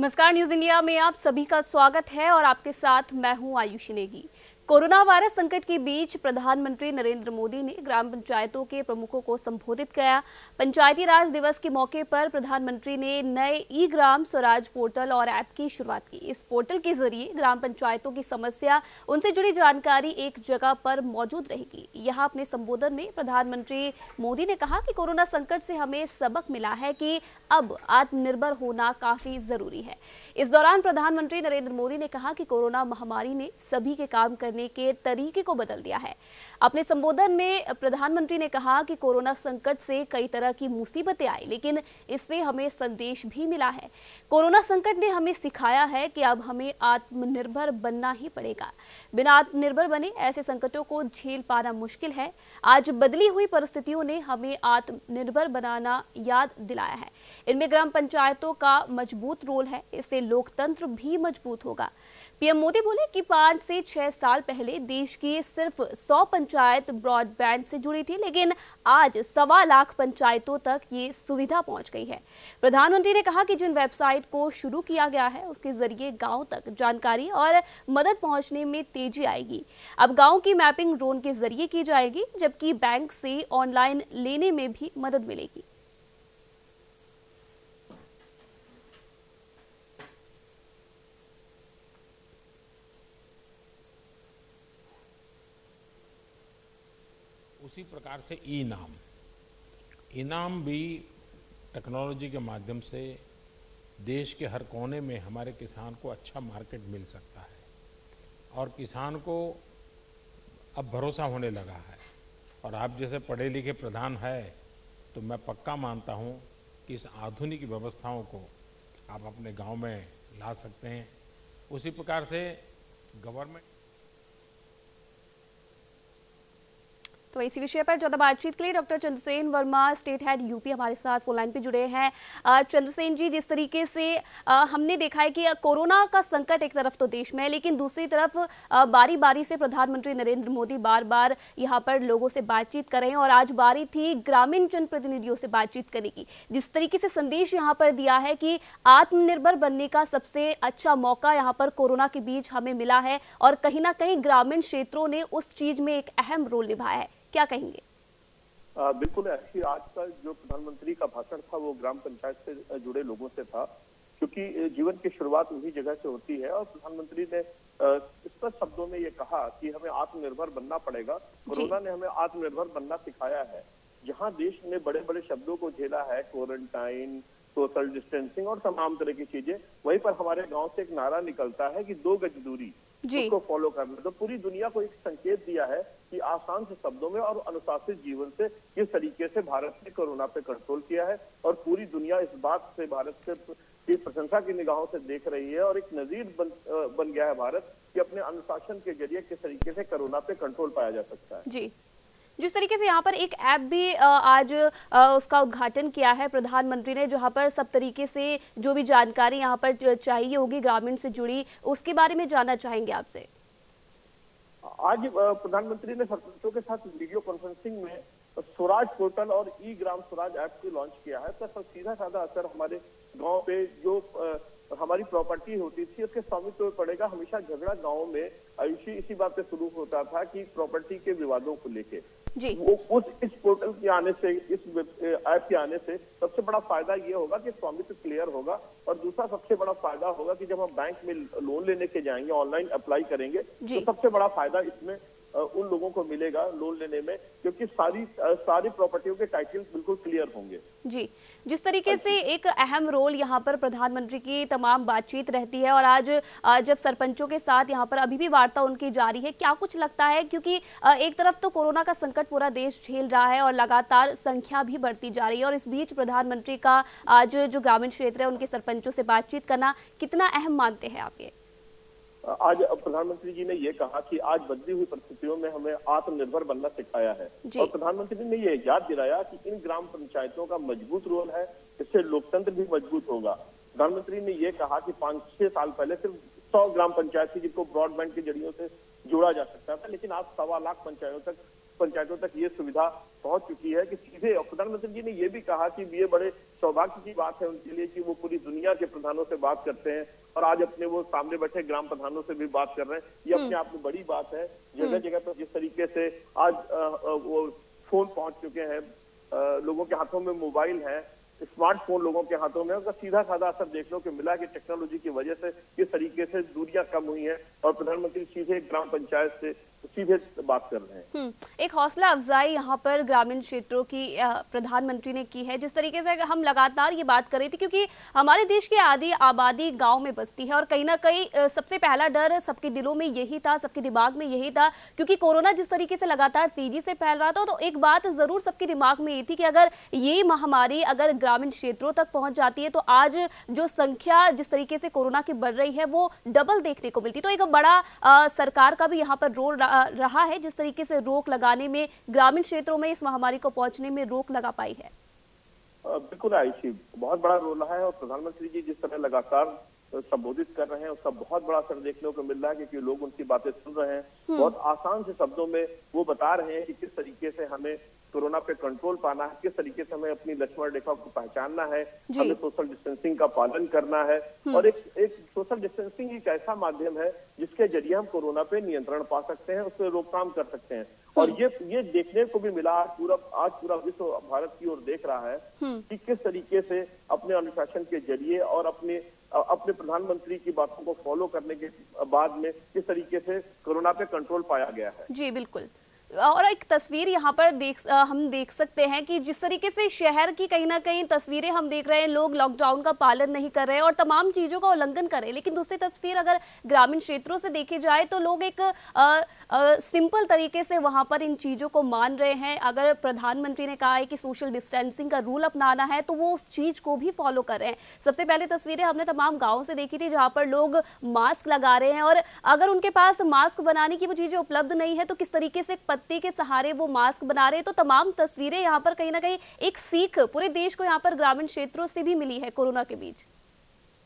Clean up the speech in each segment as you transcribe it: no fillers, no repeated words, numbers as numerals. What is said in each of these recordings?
नमस्कार, news India में आप सभी का स्वागत है और आपके साथ मैं हूं आयुषी नेगी। कोरोना वायरस संकट के बीच प्रधानमंत्री नरेंद्र मोदी ने ग्राम पंचायतों के प्रमुखों को संबोधित किया। पंचायती राज दिवस के मौके पर प्रधानमंत्री ने नए ई ग्राम स्वराज पोर्टल और ऐप की शुरुआत की। इस पोर्टल के जरिए ग्राम पंचायतों की समस्या, उनसे जुड़ी जानकारी एक जगह पर मौजूद रहेगी। यहाँ अपने संबोधन में प्रधानमंत्री मोदी ने कहा कि कोरोना संकट से हमें सबक मिला है कि अब आत्मनिर्भर होना काफी जरूरी है। इस दौरान प्रधानमंत्री नरेंद्र मोदी ने कहा कि कोरोना महामारी ने सभी के काम करने के तरीके को बदल दिया है। अपने संबोधन में प्रधानमंत्री ने कहा कि कोरोना संकट से कई तरह की मुसीबतें आई, लेकिन इससे हमें संदेश भी मिला है। कोरोना संकट ने हमें सिखाया है कि अब हमें आत्मनिर्भर बनना ही पड़ेगा। बिना आत्मनिर्भर बने ऐसे संकटों को झेल पाना मुश्किल है। आज बदली हुई परिस्थितियों ने हमें आत्मनिर्भर बनाना याद दिलाया है। इनमें ग्राम पंचायतों का मजबूत रोल है, इससे लोकतंत्र भी मजबूत होगा। पीएम मोदी बोले कि 5 से 6 साल पहले देश की सिर्फ 100 पंचायत ब्रॉडबैंड से जुड़ी थी, लेकिन आज 1.25 लाख पंचायतों तक ये सुविधा पहुंच गई है। प्रधानमंत्री ने कहा कि जिन वेबसाइट को शुरू किया गया है उसके जरिए गांव तक जानकारी और मदद पहुंचने में तेजी आएगी। अब गांव की मैपिंग ड्रोन के जरिए की जाएगी, जबकि बैंक से ऑनलाइन लेने में भी मदद मिलेगी। उसी प्रकार से इनाम भी टेक्नोलॉजी के माध्यम से देश के हर कोने में हमारे किसान को अच्छा मार्केट मिल सकता है और किसान को अब भरोसा होने लगा है। और आप जैसे पढ़े लिखे प्रधान है तो मैं पक्का मानता हूं कि इस आधुनिक व्यवस्थाओं को आप अपने गांव में ला सकते हैं। उसी प्रकार से गवर्नमेंट। तो इसी विषय पर ज्यादा बातचीत के लिए doctor Chandrasen Verma, state head UP, हमारे साथ फोन लाइन पे जुड़े हैं। चंद्रसेन जी, जिस तरीके से हमने देखा है कि कोरोना का संकट एक तरफ तो देश में है, लेकिन दूसरी तरफ बारी बारी से प्रधानमंत्री नरेंद्र मोदी बार बार यहाँ पर लोगों से बातचीत कर रहे हैं और आज बारी थी ग्रामीण जनप्रतिनिधियों से बातचीत करने की। जिस तरीके से संदेश यहाँ पर दिया है कि आत्मनिर्भर बनने का सबसे अच्छा मौका यहाँ पर कोरोना के बीच हमें मिला है और कहीं ना कहीं ग्रामीण क्षेत्रों ने उस चीज में एक अहम रोल निभाया है, क्या कहेंगे? बिल्कुल ऐसी आज का जो प्रधानमंत्री का भाषण था वो ग्राम पंचायत से जुड़े लोगों से था, क्योंकि जीवन की शुरुआत उन्हीं जगह से होती है। और प्रधानमंत्री ने स्पष्ट शब्दों में ये कहा कि हमें आत्मनिर्भर बनना पड़ेगा। कोरोना ने हमें आत्मनिर्भर बनना सिखाया है। जहां देश ने बड़े बड़े शब्दों को झेला है, क्वारंटाइन, सोशल डिस्टेंसिंग और तमाम तरह की चीजें, वहीं पर हमारे गांव से एक नारा निकलता है कि 2 गज दूरी, उसको फॉलो करना। तो पूरी दुनिया को एक संकेत दिया है कि आसान से शब्दों में और अनुशासित जीवन से किस तरीके से भारत ने कोरोना पे कंट्रोल किया है। और पूरी दुनिया इस बात से भारत से की प्रशंसा की निगाहों से देख रही है और एक नजीर बन गया है भारत कि अपने अनुशासन के जरिए किस तरीके से कोरोना पे कंट्रोल पाया जा सकता है। जी, जिस तरीके से यहाँ पर एक ऐप भी आज उसका उद्घाटन किया है प्रधानमंत्री ने, जहाँ पर सब तरीके से जो भी जानकारी यहाँ पर चाहिए होगी ग्रामीण से जुड़ी, उसके बारे में जानना चाहेंगे आपसे। आज प्रधानमंत्री ने सरपंचों के साथ वीडियो कॉन्फ्रेंसिंग में स्वराज पोर्टल और ई ग्राम स्वराज ऐप को लॉन्च किया है। तो सीधा साधा असर हमारे गांव पे जो हमारी प्रॉपर्टी होती थी उसके स्वामित्व में पड़ेगा। हमेशा झगड़ा गांव में आयुषी इसी बात पे शुरू होता था कि प्रॉपर्टी के विवादों को लेके। वो इस पोर्टल के आने से, इस ऐप के आने से सबसे बड़ा फायदा ये होगा कि स्वामित्व क्लियर होगा। और दूसरा सबसे बड़ा फायदा होगा कि जब हम बैंक में लोन लेने के जाएंगे, ऑनलाइन अप्लाई करेंगे, तो सबसे बड़ा फायदा इसमें उन लोगों को मिलेगा लोन लेने में, क्योंकि सारी प्रॉपर्टियों के टाइटल बिल्कुल क्लियर होंगे। जी, जिस तरीके से एक अहम रोल यहाँ पर प्रधानमंत्री की तमाम बातचीत रहती है और आज जब सरपंचों के साथ यहाँ पर अभी भी वार्ता उनकी जारी है, क्या कुछ लगता है? क्योंकि एक तरफ तो कोरोना का संकट पूरा देश झेल रहा है और लगातार संख्या भी बढ़ती जा रही है, और इस बीच प्रधानमंत्री का आज जो ग्रामीण क्षेत्र है उनके सरपंचों से बातचीत करना कितना अहम मानते हैं आप ये? आज प्रधानमंत्री जी ने ये कहा कि आज बदली हुई परिस्थितियों में हमें आत्मनिर्भर बनना सिखाया है। और प्रधानमंत्री ने ये याद दिलाया कि इन ग्राम पंचायतों का मजबूत रोल है, इससे लोकतंत्र भी मजबूत होगा। प्रधानमंत्री ने ये कहा कि 5-6 साल पहले सिर्फ 100 ग्राम पंचायत थी जिनको ब्रॉडबैंड के जरिए से जोड़ा जा सकता था, लेकिन आज 1.25 लाख पंचायतों तक ये सुविधा पहुंच चुकी है कि सीधे, और प्रधानमंत्री जी ने ये भी कहा कि ये बड़े सौभाग्य की बात है उनके लिए कि वो पूरी दुनिया के प्रधानों से बात करते हैं और आज अपने वो सामने बैठे ग्राम प्रधानों से भी बात कर रहे हैं। ये अपने आप में बड़ी बात है। जगह जगह पर जिस तरीके से आज वो फोन पहुंच चुके हैं, लोगों के हाथों में मोबाइल है, स्मार्टफोन लोगों के हाथों में, उसका सीधा साधा असर देखने को मिला कि टेक्नोलॉजी की वजह से किस तरीके से दूरियां कम हुई हैं और प्रधानमंत्री सीधे ग्राम पंचायत से सीधे बात कर रहे हैं। एक हौसला अफजाई यहाँ पर ग्रामीण क्षेत्रों की प्रधानमंत्री ने की है। जिस तरीके से हम लगातार ये बात कर रहे थे, क्योंकि हमारे देश की आधी आबादी गांव में बसती है और कहीं ना कहीं सबसे पहला डर सबके दिलों में यही था, सबके दिमाग में यही था, क्योंकि कोरोना जिस तरीके से लगातार तेजी से फैल रहा था, तो एक बात जरूर सबके दिमाग में ये थी कि अगर ये महामारी अगर ग्रामीण क्षेत्रों तक पहुंच जाती है तो आज जो संख्या जिस तरीके से कोरोना की बढ़ रही है वो डबल देखने को मिलती। तो एक बड़ा सरकार का भी यहाँ पर रोल रहा है जिस तरीके से रोक लगाने में, ग्रामीण क्षेत्रों में इस महामारी को पहुंचने में रोक लगा पाई है। बिल्कुल आयुषी, बहुत बड़ा रोल रहा है और प्रधानमंत्री जी जिस तरह लगातार संबोधित कर रहे हैं उसका बहुत बड़ा असर देखने को मिल रहा है, क्योंकि लोग उनकी बातें सुन रहे हैं। बहुत आसान से शब्दों में वो बता रहे हैं कि किस तरीके से हमें कोरोना पे कंट्रोल पाना है, किस तरीके से हमें अपनी लक्ष्मण रेखा को पहचानना है, हमें सोशल डिस्टेंसिंग का पालन करना है। और एक सोशल डिस्टेंसिंग एक ऐसा माध्यम है जिसके जरिए हम कोरोना पे नियंत्रण पा सकते हैं, उस पर रोकथाम कर सकते हैं। और ये देखने को भी मिला, आज पूरा विश्व भारत की ओर देख रहा है कि किस तरीके से अपने अनुशासन के जरिए और अपने प्रधानमंत्री की बातों को फॉलो करने के बाद में किस तरीके से कोरोना पे कंट्रोल पाया गया है। जी बिल्कुल। और एक तस्वीर यहाँ पर हम देख सकते हैं कि जिस तरीके से शहर की कहीं ना कहीं तस्वीरें हम देख रहे हैं, लोग लॉकडाउन का पालन नहीं कर रहे हैं और तमाम चीजों का उल्लंघन कर रहे हैं, लेकिन दूसरी तस्वीर अगर ग्रामीण क्षेत्रों से देखी जाए तो लोग एक सिंपल तरीके से वहां पर इन चीजों को मान रहे हैं। अगर प्रधानमंत्री ने कहा है कि सोशल डिस्टेंसिंग का रूल अपनाना है तो वो उस चीज को भी फॉलो कर रहे हैं। सबसे पहले तस्वीरें हमने तमाम गाँव से देखी थी जहां पर लोग मास्क लगा रहे हैं, और अगर उनके पास मास्क बनाने की वो चीजें उपलब्ध नहीं है तो किस तरीके से पत्ते के सहारे वो मास्क बना रहे हैं। तो तमाम तस्वीरें यहाँ पर कहीं ना कहीं एक सीख पूरे देश को यहाँ पर ग्रामीण क्षेत्रों से भी मिली है कोरोना के बीच।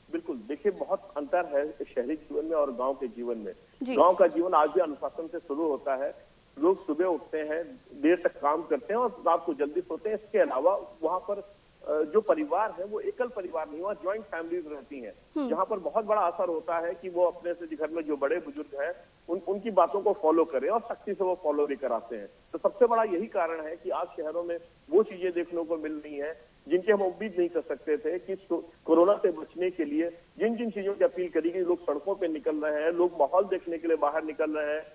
बिल्कुल, देखिए बहुत अंतर है शहरी जीवन में और गांव के जीवन में। गांव का जीवन आज भी अनुशासन से शुरू होता है। लोग सुबह उठते हैं, देर तक काम करते हैं और रात को जल्दी सोते हैं। इसके अलावा वहां पर जो परिवार है वो एकल परिवार नहीं, वहाँ ज्वाइंट फैमिलीज रहती हैं, जहाँ पर बहुत बड़ा असर होता है कि वो अपने से घर में जो बड़े बुजुर्ग हैं उनकी बातों को फॉलो करें और सख्ती से वो फॉलो भी कराते हैं। तो सबसे बड़ा यही कारण है कि आज शहरों में वो चीजें देखने को मिल रही हैं जिनकी हम उम्मीद नहीं कर सकते थे कि कोरोना से बचने के लिए जिन जिन चीजों की अपील करी गई, लोग सड़कों पर निकल रहे हैं, लोग माहौल देखने के लिए बाहर निकल रहे हैं,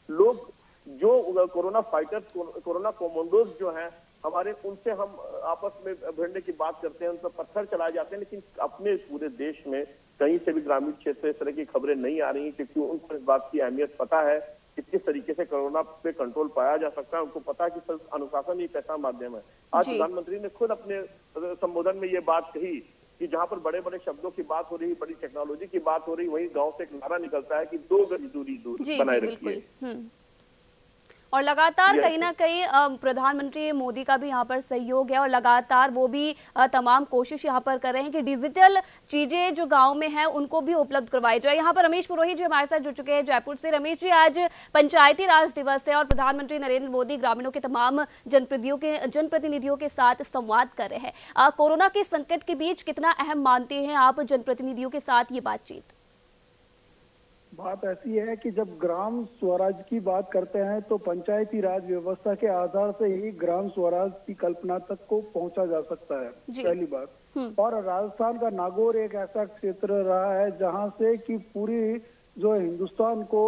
लोग जो कोरोना फाइटर्स, कोरोना कमांडोज जो हैं हमारे, उनसे हम आपस में भिड़ने की बात करते हैं, उन पर पत्थर चलाए जाते हैं, लेकिन अपने पूरे देश में कहीं से भी ग्रामीण क्षेत्र इस तरह की खबरें नहीं आ रही, क्योंकि उनको इस बात की अहमियत पता है कि किस तरीके से कोरोना पे कंट्रोल पाया जा सकता है। उनको पता है कि अनुशासन एक ऐसा माध्यम है। आज प्रधानमंत्री ने खुद अपने संबोधन में ये बात कही कि जहां पर बड़े बड़े शब्दों की बात हो रही, बड़ी टेक्नोलॉजी की बात हो रही, वहीं गाँव से एक नारा निकलता है कि 2 गज दूरी बनाए रखिए। और लगातार कहीं ना कहीं प्रधानमंत्री मोदी का भी यहाँ पर सहयोग है और लगातार वो भी तमाम कोशिश यहाँ पर कर रहे हैं कि डिजिटल चीजें जो गांव में हैं उनको भी उपलब्ध करवाई जाए। यहाँ पर रमेश पुरोहित जी हमारे साथ जुड़ चुके हैं जयपुर से। रमेश जी, आज पंचायती राज दिवस है और प्रधानमंत्री नरेंद्र मोदी ग्रामीणों के तमाम जनप्रतिनिधियों के साथ संवाद कर रहे हैं। कोरोना के संकट के बीच कितना अहम मानते हैं आप जनप्रतिनिधियों के साथ ये बातचीत? बात ऐसी है कि जब ग्राम स्वराज की बात करते हैं तो पंचायती राज व्यवस्था के आधार से ही ग्राम स्वराज की कल्पना तक को पहुंचा जा सकता है, पहली बात। और राजस्थान का नागौर एक ऐसा क्षेत्र रहा है जहां से कि पूरी जो हिंदुस्तान को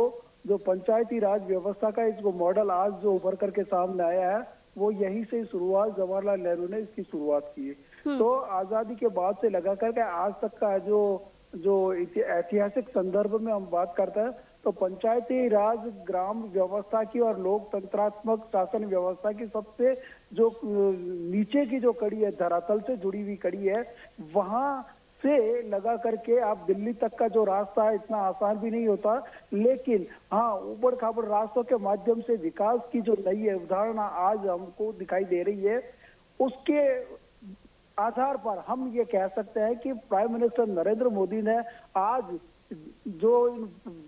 जो पंचायती राज व्यवस्था का जो मॉडल आज जो उभर करके सामने आया है वो यहीं से शुरुआत जवाहरलाल नेहरू ने इसकी शुरुआत की। तो आजादी के बाद से लगा करके आज तक का जो ऐतिहासिक संदर्भ में हम बात करते हैं तो पंचायती राज ग्राम व्यवस्था की और लोकतंत्रात्मक शासन व्यवस्था की सबसे जो नीचे की जो कड़ी है, धरातल से जुड़ी हुई कड़ी है, वहां से लगा करके आप दिल्ली तक का जो रास्ता है इतना आसान भी नहीं होता, लेकिन हाँ ऊबड़ खाबड़ रास्तों के माध्यम से विकास की जो नई अवधारणा आज हमको दिखाई दे रही है उसके आधार पर हम ये कह सकते हैं कि प्राइम मिनिस्टर नरेंद्र मोदी ने आज जो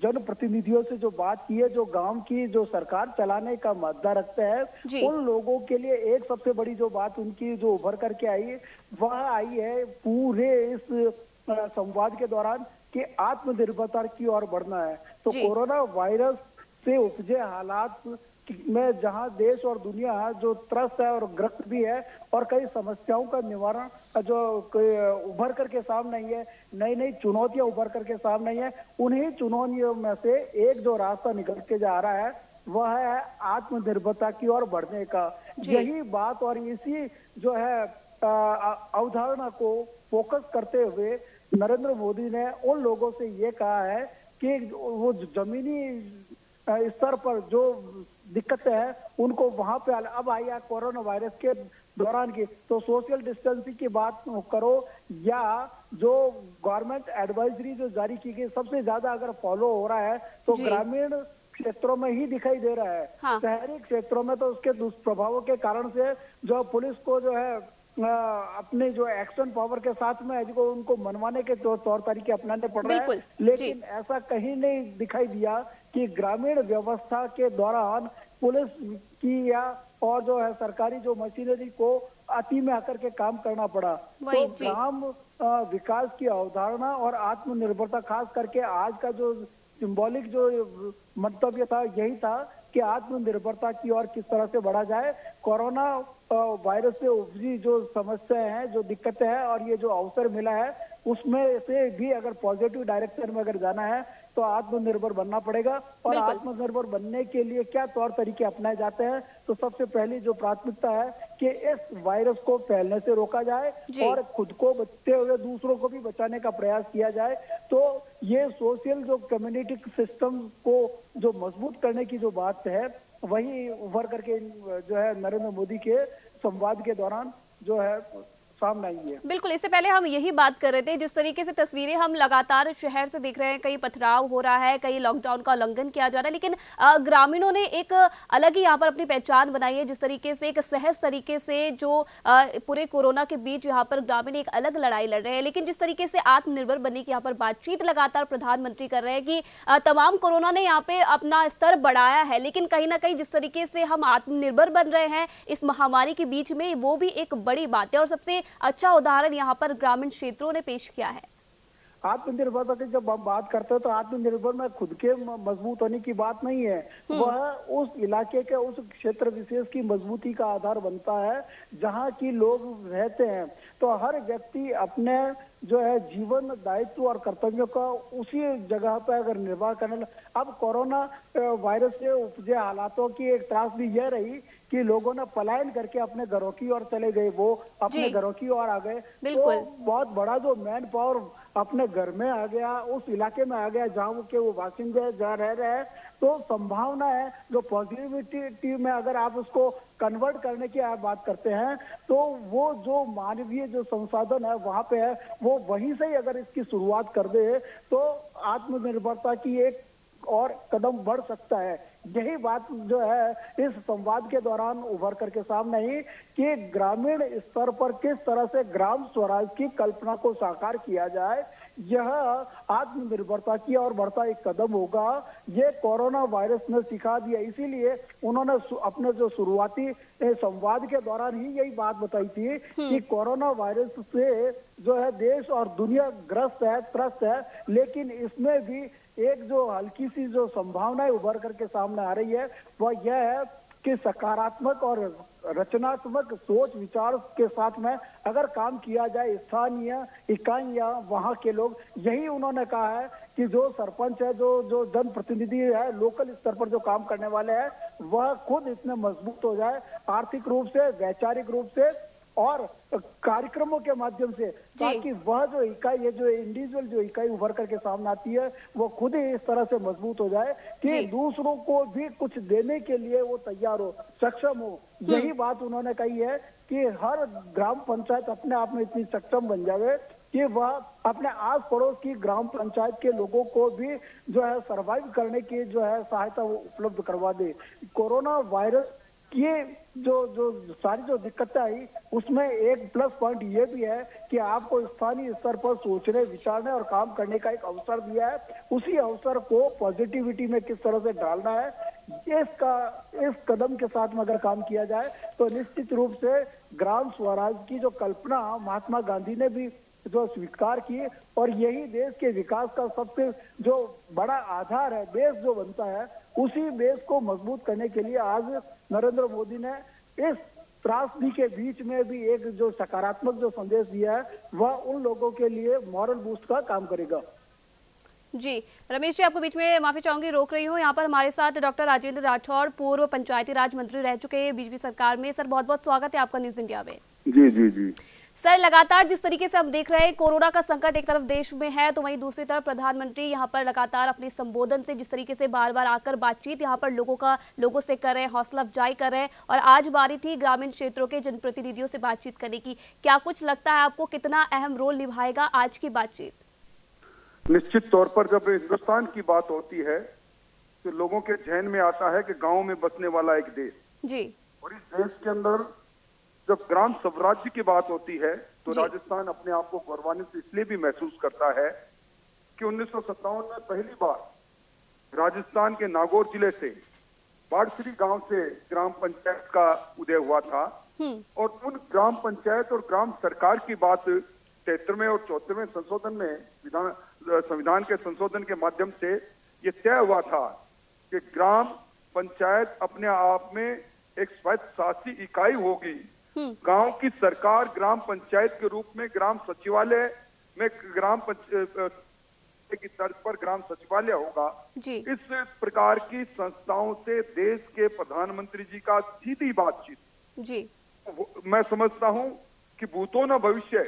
जनप्रतिनिधियों से जो बात की है, जो गांव की जो सरकार चलाने का मुद्दा रखते हैं, उन लोगों के लिए एक सबसे बड़ी जो बात उनकी जो उभर करके आई वह आई है पूरे इस संवाद के दौरान कि आत्मनिर्भरता की ओर बढ़ना है। तो कोरोना वायरस से उपजे हालात में जहां देश और दुनिया जो त्रस्त है और ग्रस्त भी है और कई समस्याओं का निवारण जो उभर करके सामने आई है, नई नई चुनौतियां उभर करके सामने आई है, उन्हीं चुनौतियों में से एक जो रास्ता निकल के जा रहा है वह है आत्मनिर्भरता की ओर बढ़ने का। यही बात और इसी जो है अवधारणा को फोकस करते हुए नरेंद्र मोदी ने उन लोगों से ये कहा है कि वो जमीनी स्तर पर जो दिक्कतें हैं उनको वहां पे अब आई है कोरोना वायरस के दौरान की, तो सोशल डिस्टेंसिंग की बात करो या जो गवर्नमेंट एडवाइजरी जो जारी की गई सबसे ज्यादा अगर फॉलो हो रहा है तो ग्रामीण क्षेत्रों में ही दिखाई दे रहा है। शहरी क्षेत्रों में तो उसके दुष्प्रभावों के कारण से जो पुलिस को जो है अपने जो एक्शन पावर के साथ में है जो उनको मनवाने के तौर तरीके अपनाने पड़ रहे हैं, लेकिन ऐसा कहीं नहीं दिखाई दिया कि ग्रामीण व्यवस्था के दौरान पुलिस की या और जो है सरकारी जो मशीनरी को अति में आकर के काम करना पड़ा। तो ग्राम विकास की अवधारणा और आत्मनिर्भरता खास करके आज का जो सिंबॉलिक जो मंतव्य था यही था कि आत्मनिर्भरता की ओर किस तरह से बढ़ा जाए। कोरोना वायरस से उपजी जो समस्याएं हैं, जो दिक्कतें हैं और ये जो अवसर मिला है उसमें से भी अगर पॉजिटिव डायरेक्शन में अगर जाना है तो आत्मनिर्भर बनना पड़ेगा। और आत्मनिर्भर बनने के लिए क्या तौर तरीके अपनाए जाते हैं, तो सबसे पहली जो प्राथमिकता है कि इस वायरस को फैलने से रोका जाए और खुद को बचते हुए दूसरों को भी बचाने का प्रयास किया जाए। तो ये सोशल जो कम्युनिटी सिस्टम को जो मजबूत करने की जो बात है वही उभर करके जो है नरेंद्र मोदी के संवाद के दौरान जो है सामने आई है। बिल्कुल, इससे पहले हम यही बात कर रहे थे, जिस तरीके से तस्वीरें हम लगातार शहर से देख रहे हैं, कहीं पथराव हो रहा है, कहीं लॉकडाउन का उल्लंघन किया जा रहा है, लेकिन ग्रामीणों ने एक अलग ही यहाँ पर अपनी पहचान बनाई है। जिस तरीके से एक सहज तरीके से जो पूरे कोरोना के बीच यहाँ पर ग्रामीण एक अलग लड़ाई लड़ रहे हैं, लेकिन जिस तरीके से आत्मनिर्भर बनने की यहाँ पर बातचीत लगातार प्रधानमंत्री कर रहे हैं कि तमाम कोरोना ने यहाँ पे अपना स्तर बढ़ाया है, लेकिन कहीं ना कहीं जिस तरीके से हम आत्मनिर्भर बन रहे हैं इस महामारी के बीच में, वो भी एक बड़ी बात है और सबसे अच्छा उदाहरण यहाँ पर ग्रामीण क्षेत्रों ने पेश किया है। आत्मनिर्भरता की जब हम बात करते हैं तो आत्मनिर्भर में खुद के मजबूत होने की बात नहीं है, वह उस इलाके के उस क्षेत्र विशेष की मजबूती का आधार बनता है जहाँ की लोग रहते हैं। तो हर व्यक्ति अपने जो है जीवन दायित्व और कर्तव्यों का उसी जगह पर अगर निर्वाह करने, अब कोरोना वायरस से उपजे हालातों की एक त्रासदी यह रही कि लोगों ने पलायन करके अपने घरों की ओर चले गए, वो अपने घरों की ओर आ गए। तो बहुत बड़ा जो मैन पावर अपने घर में आ गया, उस इलाके में आ गया जहाँ के वो बासिंदे जहाँ रह रहे हैं। तो संभावना है जो पॉजिटिविटी में अगर आप उसको कन्वर्ट करने की आप बात करते हैं तो वो जो मानवीय जो संसाधन है वहां पे है, वो वहीं से ही अगर इसकी शुरुआत कर दे तो आत्मनिर्भरता की एक और कदम बढ़ सकता है। यही बात जो है इस संवाद के दौरान उभर करके सामने आई कि ग्रामीण स्तर पर किस तरह से ग्राम स्वराज की कल्पना को साकार किया जाए, यह आत्मनिर्भरता की और बढ़ता एक कदम होगा। ये कोरोना वायरस ने सिखा दिया, इसीलिए उन्होंने अपने जो शुरुआती संवाद के दौरान ही यही बात बताई थी कि कोरोना वायरस से जो है देश और दुनिया ग्रस्त है, त्रस्त है, लेकिन इसमें भी एक जो हल्की सी जो संभावनाएं उभर करके सामने आ रही है वह यह है कि सकारात्मक और रचनात्मक सोच विचार के साथ में अगर काम किया जाए, स्थानीय इकाइयां वहां के लोग, यही उन्होंने कहा है कि जो सरपंच है, जो जनप्रतिनिधि है, लोकल स्तर पर जो काम करने वाले हैं, वह खुद इतने मजबूत हो जाए आर्थिक रूप से, वैचारिक रूप से और कार्यक्रमों के माध्यम से, ताकि वह जो इकाई है, जो इंडिविजुअल जो इकाई उभर करके सामने आती है, वो खुद ही इस तरह से मजबूत हो जाए कि दूसरों को भी कुछ देने के लिए वो तैयार हो, सक्षम हो। यही बात उन्होंने कही है कि हर ग्राम पंचायत अपने आप में इतनी सक्षम बन जाए कि वह अपने आस पड़ोस की ग्राम पंचायत के लोगों को भी जो है सरवाइव करने की जो है सहायता उपलब्ध करवा दे। कोरोना वायरस ये जो सारी जो दिक्कतें आई उसमें एक प्लस पॉइंट ये भी है कि आपको स्थानीय स्तर पर सोचने, विचारने और काम करने का एक अवसर दिया है। उसी अवसर को पॉजिटिविटी में किस तरह से डालना है, इस कदम के साथ में अगर काम किया जाए तो निश्चित रूप से ग्राम स्वराज की जो कल्पना महात्मा गांधी ने भी जो स्वीकार की, और यही देश के विकास का सबसे जो बड़ा आधार है, बेस जो बनता है, उसी बेस को मजबूत करने के लिए आज नरेंद्र मोदी ने इस त्रासदी के बीच में भी एक जो सकारात्मक जो संदेश दिया है वह उन लोगों के लिए मॉरल बूस्ट का काम करेगा। जी रमेश जी, आपको बीच में माफी चाहूंगी, रोक रही हूँ। यहाँ पर हमारे साथ डॉक्टर राजेंद्र राठौड़, पूर्व पंचायती राज मंत्री रह चुके हैं बीजेपी सरकार में। सर बहुत बहुत स्वागत है आपका न्यूज इंडिया में। जी जी जी सर, लगातार जिस तरीके से हम देख रहे हैं कोरोना का संकट एक तरफ देश में है, तो वहीं दूसरी तरफ प्रधानमंत्री यहाँ पर लगातार अपने संबोधन से जिस तरीके से बार बार आकर बातचीत यहाँ पर लोगों से कर रहे हैं, हौसला अफजाई कर रहे हैं, और आज बारी थी ग्रामीण क्षेत्रों के जनप्रतिनिधियों से बातचीत करने की। क्या कुछ लगता है आपको, कितना अहम रोल निभाएगा आज की बातचीत? निश्चित तौर पर जब हिंदुस्तान की बात होती है तो लोगों के जहन में आता है कि गांव में बसने वाला एक देश जी, और इस देश के अंदर जब ग्राम स्वराज्य की बात होती है तो राजस्थान अपने आप को गौरवान्वित इसलिए भी महसूस करता है कि 1957 में पहली बार राजस्थान के नागौर जिले से बाड़सरी गांव से ग्राम पंचायत का उदय हुआ था, और उन ग्राम पंचायत और ग्राम सरकार की बात 73वें और 74वें संशोधन में संविधान के संशोधन के माध्यम से ये तय हुआ था कि ग्राम पंचायत अपने आप में एक स्वायत्तशासी इकाई होगी। गांव की सरकार ग्राम पंचायत के रूप में ग्राम सचिवालय में ग्राम पंचायत की तर्ज पर ग्राम सचिवालय होगा। इस प्रकार की संस्थाओं से देश के प्रधानमंत्री जी का सीधी बातचीत जी, मैं समझता हूं कि भूतो न भविष्य।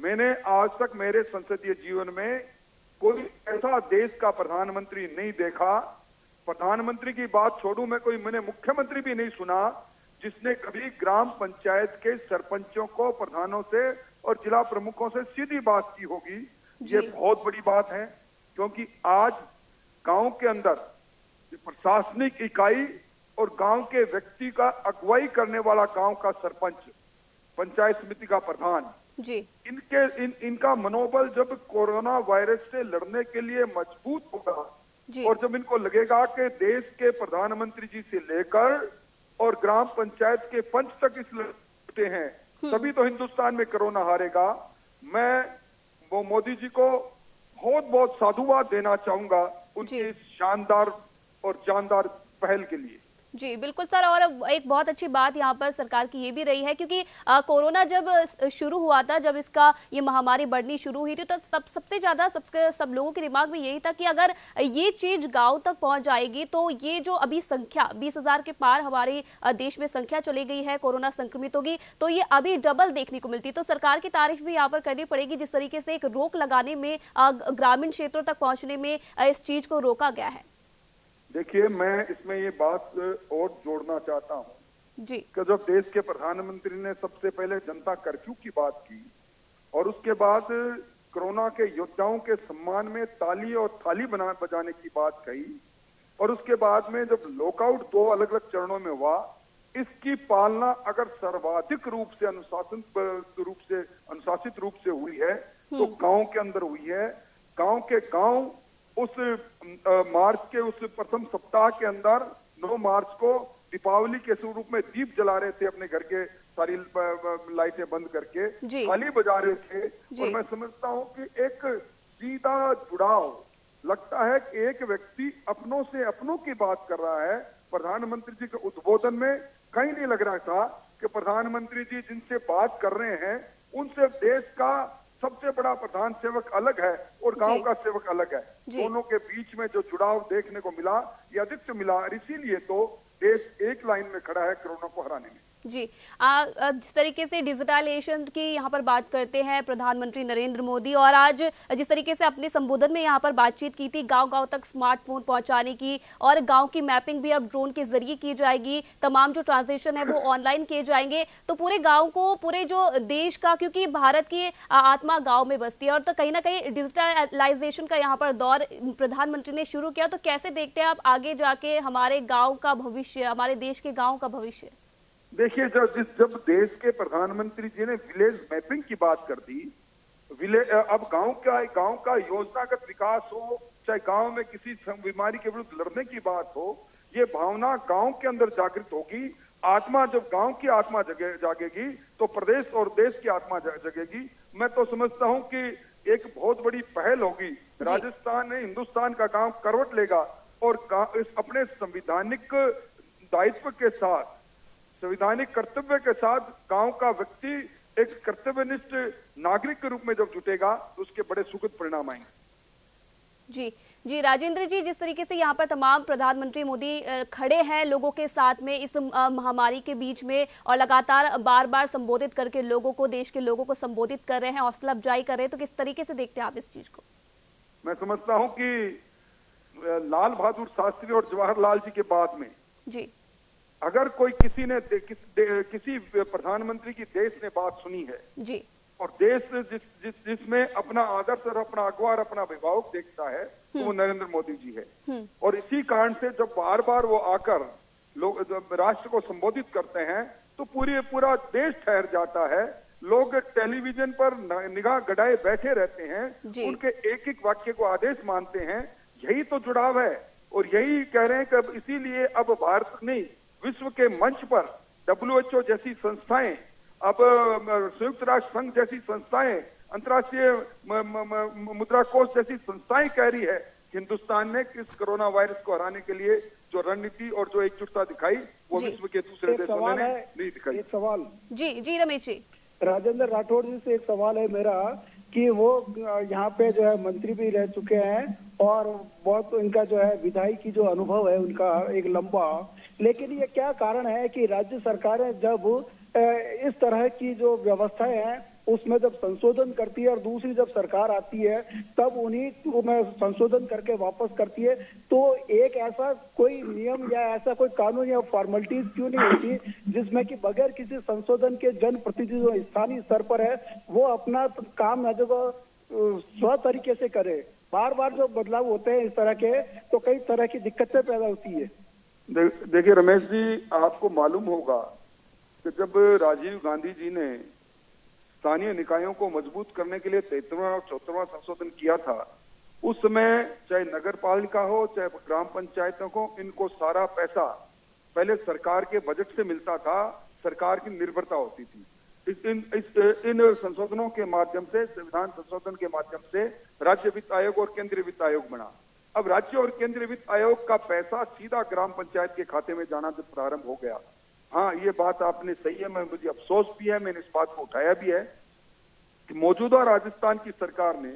मैंने आज तक मेरे संसदीय जीवन में कोई ऐसा देश का प्रधानमंत्री नहीं देखा, प्रधानमंत्री की बात छोड़ू, मैंने मुख्यमंत्री भी नहीं सुना जिसने कभी ग्राम पंचायत के सरपंचों को, प्रधानों से और जिला प्रमुखों से सीधी बात की होगी। ये बहुत बड़ी बात है, क्योंकि आज गांव के अंदर प्रशासनिक इकाई और गांव के व्यक्ति का अगुवाई करने वाला गांव का सरपंच, पंचायत समिति का प्रधान जी, इनका मनोबल जब कोरोना वायरस से लड़ने के लिए मजबूत होगा और जब इनको लगेगा कि देश के प्रधानमंत्री जी से लेकर और ग्राम पंचायत के पंच तक इस लड़ते हैं, तभी तो हिंदुस्तान में कोरोना हारेगा। मैं वो मोदी जी को बहुत बहुत साधुवाद देना चाहूंगा उनकी इस शानदार और जानदार पहल के लिए। जी बिल्कुल सर, और एक बहुत अच्छी बात यहाँ पर सरकार की ये भी रही है, क्योंकि कोरोना जब शुरू हुआ था, जब इसका ये महामारी बढ़नी शुरू हुई थी, तो तब सबसे ज्यादा सब लोगों के दिमाग में यही था कि अगर ये चीज गांव तक पहुंच जाएगी तो ये जो अभी संख्या 20,000 के पार हमारे देश में संख्या चली गई है कोरोना संक्रमितों की, तो ये अभी डबल देखने को मिलती। तो सरकार की तारीफ भी यहाँ पर करनी पड़ेगी, जिस तरीके से एक रोक लगाने में, ग्रामीण क्षेत्रों तक पहुंचने में इस चीज को रोका गया है। देखिए, मैं इसमें ये बात और जोड़ना चाहता हूं जी कि जब देश के प्रधानमंत्री ने सबसे पहले जनता कर्फ्यू की बात की और उसके बाद कोरोना के योद्धाओं के सम्मान में ताली और थाली बजाने की बात कही, और उसके बाद में जब लॉकआउट 2 अलग अलग चरणों में हुआ, इसकी पालना अगर सर्वाधिक रूप से अनुशासित रूप से हुई है तो गांव के अंदर हुई है। गांव के गांव उस मार्च के उस प्रथम सप्ताह के अंदर 9 मार्च को दीपावली के स्वरूप में दीप जला रहे थे, अपने घर के सारी लाइटें बंद करके थाली बजा रहे थे। और मैं समझता हूं कि एक सीधा जुड़ाव लगता है कि एक व्यक्ति अपनों से अपनों की बात कर रहा है। प्रधानमंत्री जी के उद्बोधन में कहीं नहीं लग रहा था कि प्रधानमंत्री जी जिनसे बात कर रहे हैं उनसे देश का सबसे बड़ा प्रधान सेवक अलग है और गांव का सेवक अलग है। दोनों के बीच में जो जुड़ाव देखने को मिला, ये अधिक से मिला, और इसीलिए तो देश एक लाइन में खड़ा है कोरोना को हराने में। जी, जिस तरीके से डिजिटलाइजेशन की यहाँ पर बात करते हैं प्रधानमंत्री नरेंद्र मोदी, और आज जिस तरीके से अपने संबोधन में यहाँ पर बातचीत की थी गांव-गांव तक स्मार्टफोन पहुंचाने की, और गांव की मैपिंग भी अब ड्रोन के जरिए की जाएगी, तमाम जो ट्रांजेक्शन है वो ऑनलाइन किए जाएंगे, तो पूरे गाँव को, पूरे जो देश का, क्योंकि भारत की आत्मा गाँव में बसती है, और तो कहीं ना कहीं डिजिटलाइजेशन का यहाँ पर दौर प्रधानमंत्री ने शुरू किया, तो कैसे देखते हैं आप आगे जाके हमारे गाँव का भविष्य, हमारे देश के गाँव का भविष्य? देखिए, जब देश के प्रधानमंत्री जी ने विलेज मैपिंग की बात कर दी, अब गांव का योजनागत विकास हो, चाहे गांव में किसी बीमारी के विरुद्ध लड़ने की बात हो, ये भावना गांव के अंदर जागृत होगी। आत्मा, जब गांव की आत्मा जागेगी तो प्रदेश और देश की आत्मा जगेगी। मैं तो समझता हूं कि एक बहुत बड़ी पहल होगी। राजस्थान ने हिंदुस्तान का गांव करवट लेगा और इस अपने संवैधानिक दायित्व के साथ, संवैधानिक कर्तव्य के साथ गांव का व्यक्ति एक कर्तव्यनिष्ठ नागरिक के रूप में जब जुटेगा तो उसके बड़े सुखद परिणाम आएंगे। जी जी, राजेंद्र जी, जिस तरीके से यहाँ पर तमाम प्रधानमंत्री मोदी खड़े हैं लोगों के साथ में इस महामारी के बीच में, और लगातार बार बार संबोधित करके लोगों को, देश के लोगों को संबोधित कर रहे हैं, हौसला अफजाई कर रहे हैं, तो किस तरीके से देखते हैं आप इस चीज को? मैं समझता हूँ कि लाल बहादुर शास्त्री और जवाहरलाल जी के बाद में जी, अगर कोई किसी प्रधानमंत्री की देश ने बात सुनी है जी, और देश जिसमें अपना आदर्श और अपना अखबार, अपना अभिभावक देखता है, तो वो नरेंद्र मोदी जी है। और इसी कारण से जब बार बार वो आकर लोग राष्ट्र को संबोधित करते हैं तो पूरा देश ठहर जाता है। लोग टेलीविजन पर निगाह गड़ाए बैठे रहते हैं, उनके एक एक वाक्य को आदेश मानते हैं। यही तो जुड़ाव है, और यही कह रहे हैं कि इसीलिए अब भारत नहीं, विश्व के मंच पर WHO जैसी संस्थाएं, अब संयुक्त राष्ट्र संघ जैसी संस्थाएं, अंतर्राष्ट्रीय मुद्रा कोष जैसी संस्थाएं कह रही है कि हिंदुस्तान ने किस कोरोना वायरस को हराने के लिए जो रणनीति और जो एकजुटता दिखाई, वो विश्व के दूसरे देशों ने नहीं दिखाई। एक सवाल जी रमेश जी, राजेंद्र राठौड़ जी से एक सवाल है मेरा कि वो यहाँ पे जो है मंत्री भी रह चुके हैं और बहुत इनका जो है विधायी की जो अनुभव है उनका एक लंबा, लेकिन ये क्या कारण है कि राज्य सरकारें जब इस तरह की जो व्यवस्थाएं हैं उसमें जब संशोधन करती है और दूसरी जब सरकार आती है तब उन्हीं में संशोधन करके वापस करती है, तो एक ऐसा कोई नियम या ऐसा कोई कानून या फॉर्मेलिटीज क्यों नहीं होती जिसमें कि बगैर किसी संशोधन के जनप्रतिनिधि जो स्थानीय स्तर पर है वो अपना काम जो स्व तरीके से करे? बार बार जो बदलाव होते हैं इस तरह के तो कई तरह की दिक्कतें पैदा होती है। देखिए रमेश जी, आपको मालूम होगा कि जब राजीव गांधी जी ने स्थानीय निकायों को मजबूत करने के लिए 73वां और 74वां संशोधन किया था, उस समय चाहे नगर पालिका हो चाहे ग्राम पंचायतों को, इनको सारा पैसा पहले सरकार के बजट से मिलता था, सरकार की निर्भरता होती थी। इन संशोधनों के माध्यम से, संविधान संशोधन के माध्यम से राज्य वित्त आयोग और केंद्रीय वित्त आयोग बना। अब राज्य और केंद्रीय वित्त आयोग का पैसा सीधा ग्राम पंचायत के खाते में जाना जब प्रारंभ हो गया, हाँ ये बात आपने सही है, मुझे अफसोस भी है, मैंने इस बात को उठाया भी है कि मौजूदा राजस्थान की सरकार ने